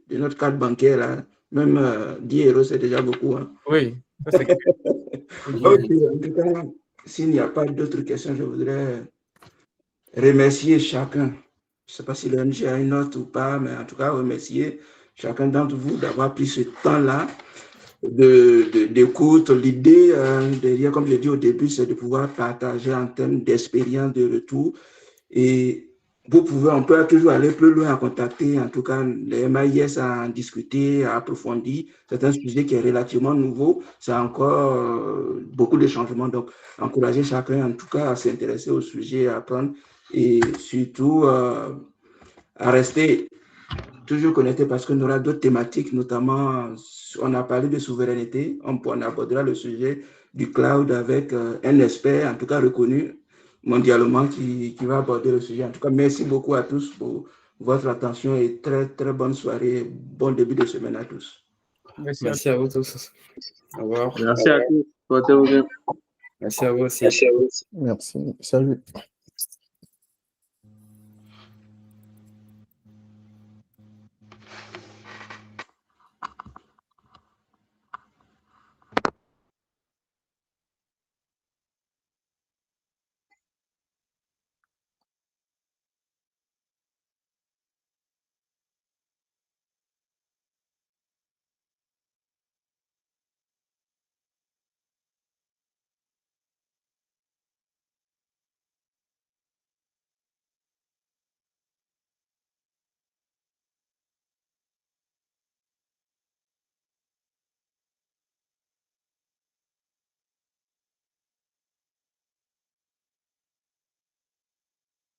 notre carte bancaire, là, même 10 euros, c'est déjà beaucoup. Hein. Oui, ça c'est clair. Ok, en tout cas, s'il n'y a pas d'autres questions, je voudrais remercier chacun. Je ne sais pas si l'ONG a une note ou pas, mais en tout cas, remercier chacun d'entre vous d'avoir pris ce temps-là d'écoute. L'idée derrière, comme je l'ai dit au début, c'est de pouvoir partager en termes d'expérience, de retour. Et vous pouvez, on peut toujours aller plus loin à contacter, en tout cas, les MAIS à en discuter, à approfondir. C'est un sujet qui est relativement nouveau. C'est encore beaucoup de changements. Donc, encourager chacun, en tout cas, à s'intéresser au sujet, à apprendre et surtout à rester toujours connecté parce qu'on aura d'autres thématiques, notamment, on a parlé de souveraineté, on abordera le sujet du cloud avec un expert, en tout cas reconnu mondialement, qui va aborder le sujet. En tout cas, merci beaucoup à tous pour votre attention et très, très bonne soirée, bon début de semaine à tous. Merci à vous tous. Au revoir. Merci à tous. Portez-vous bien. Merci à vous aussi. Merci. Salut.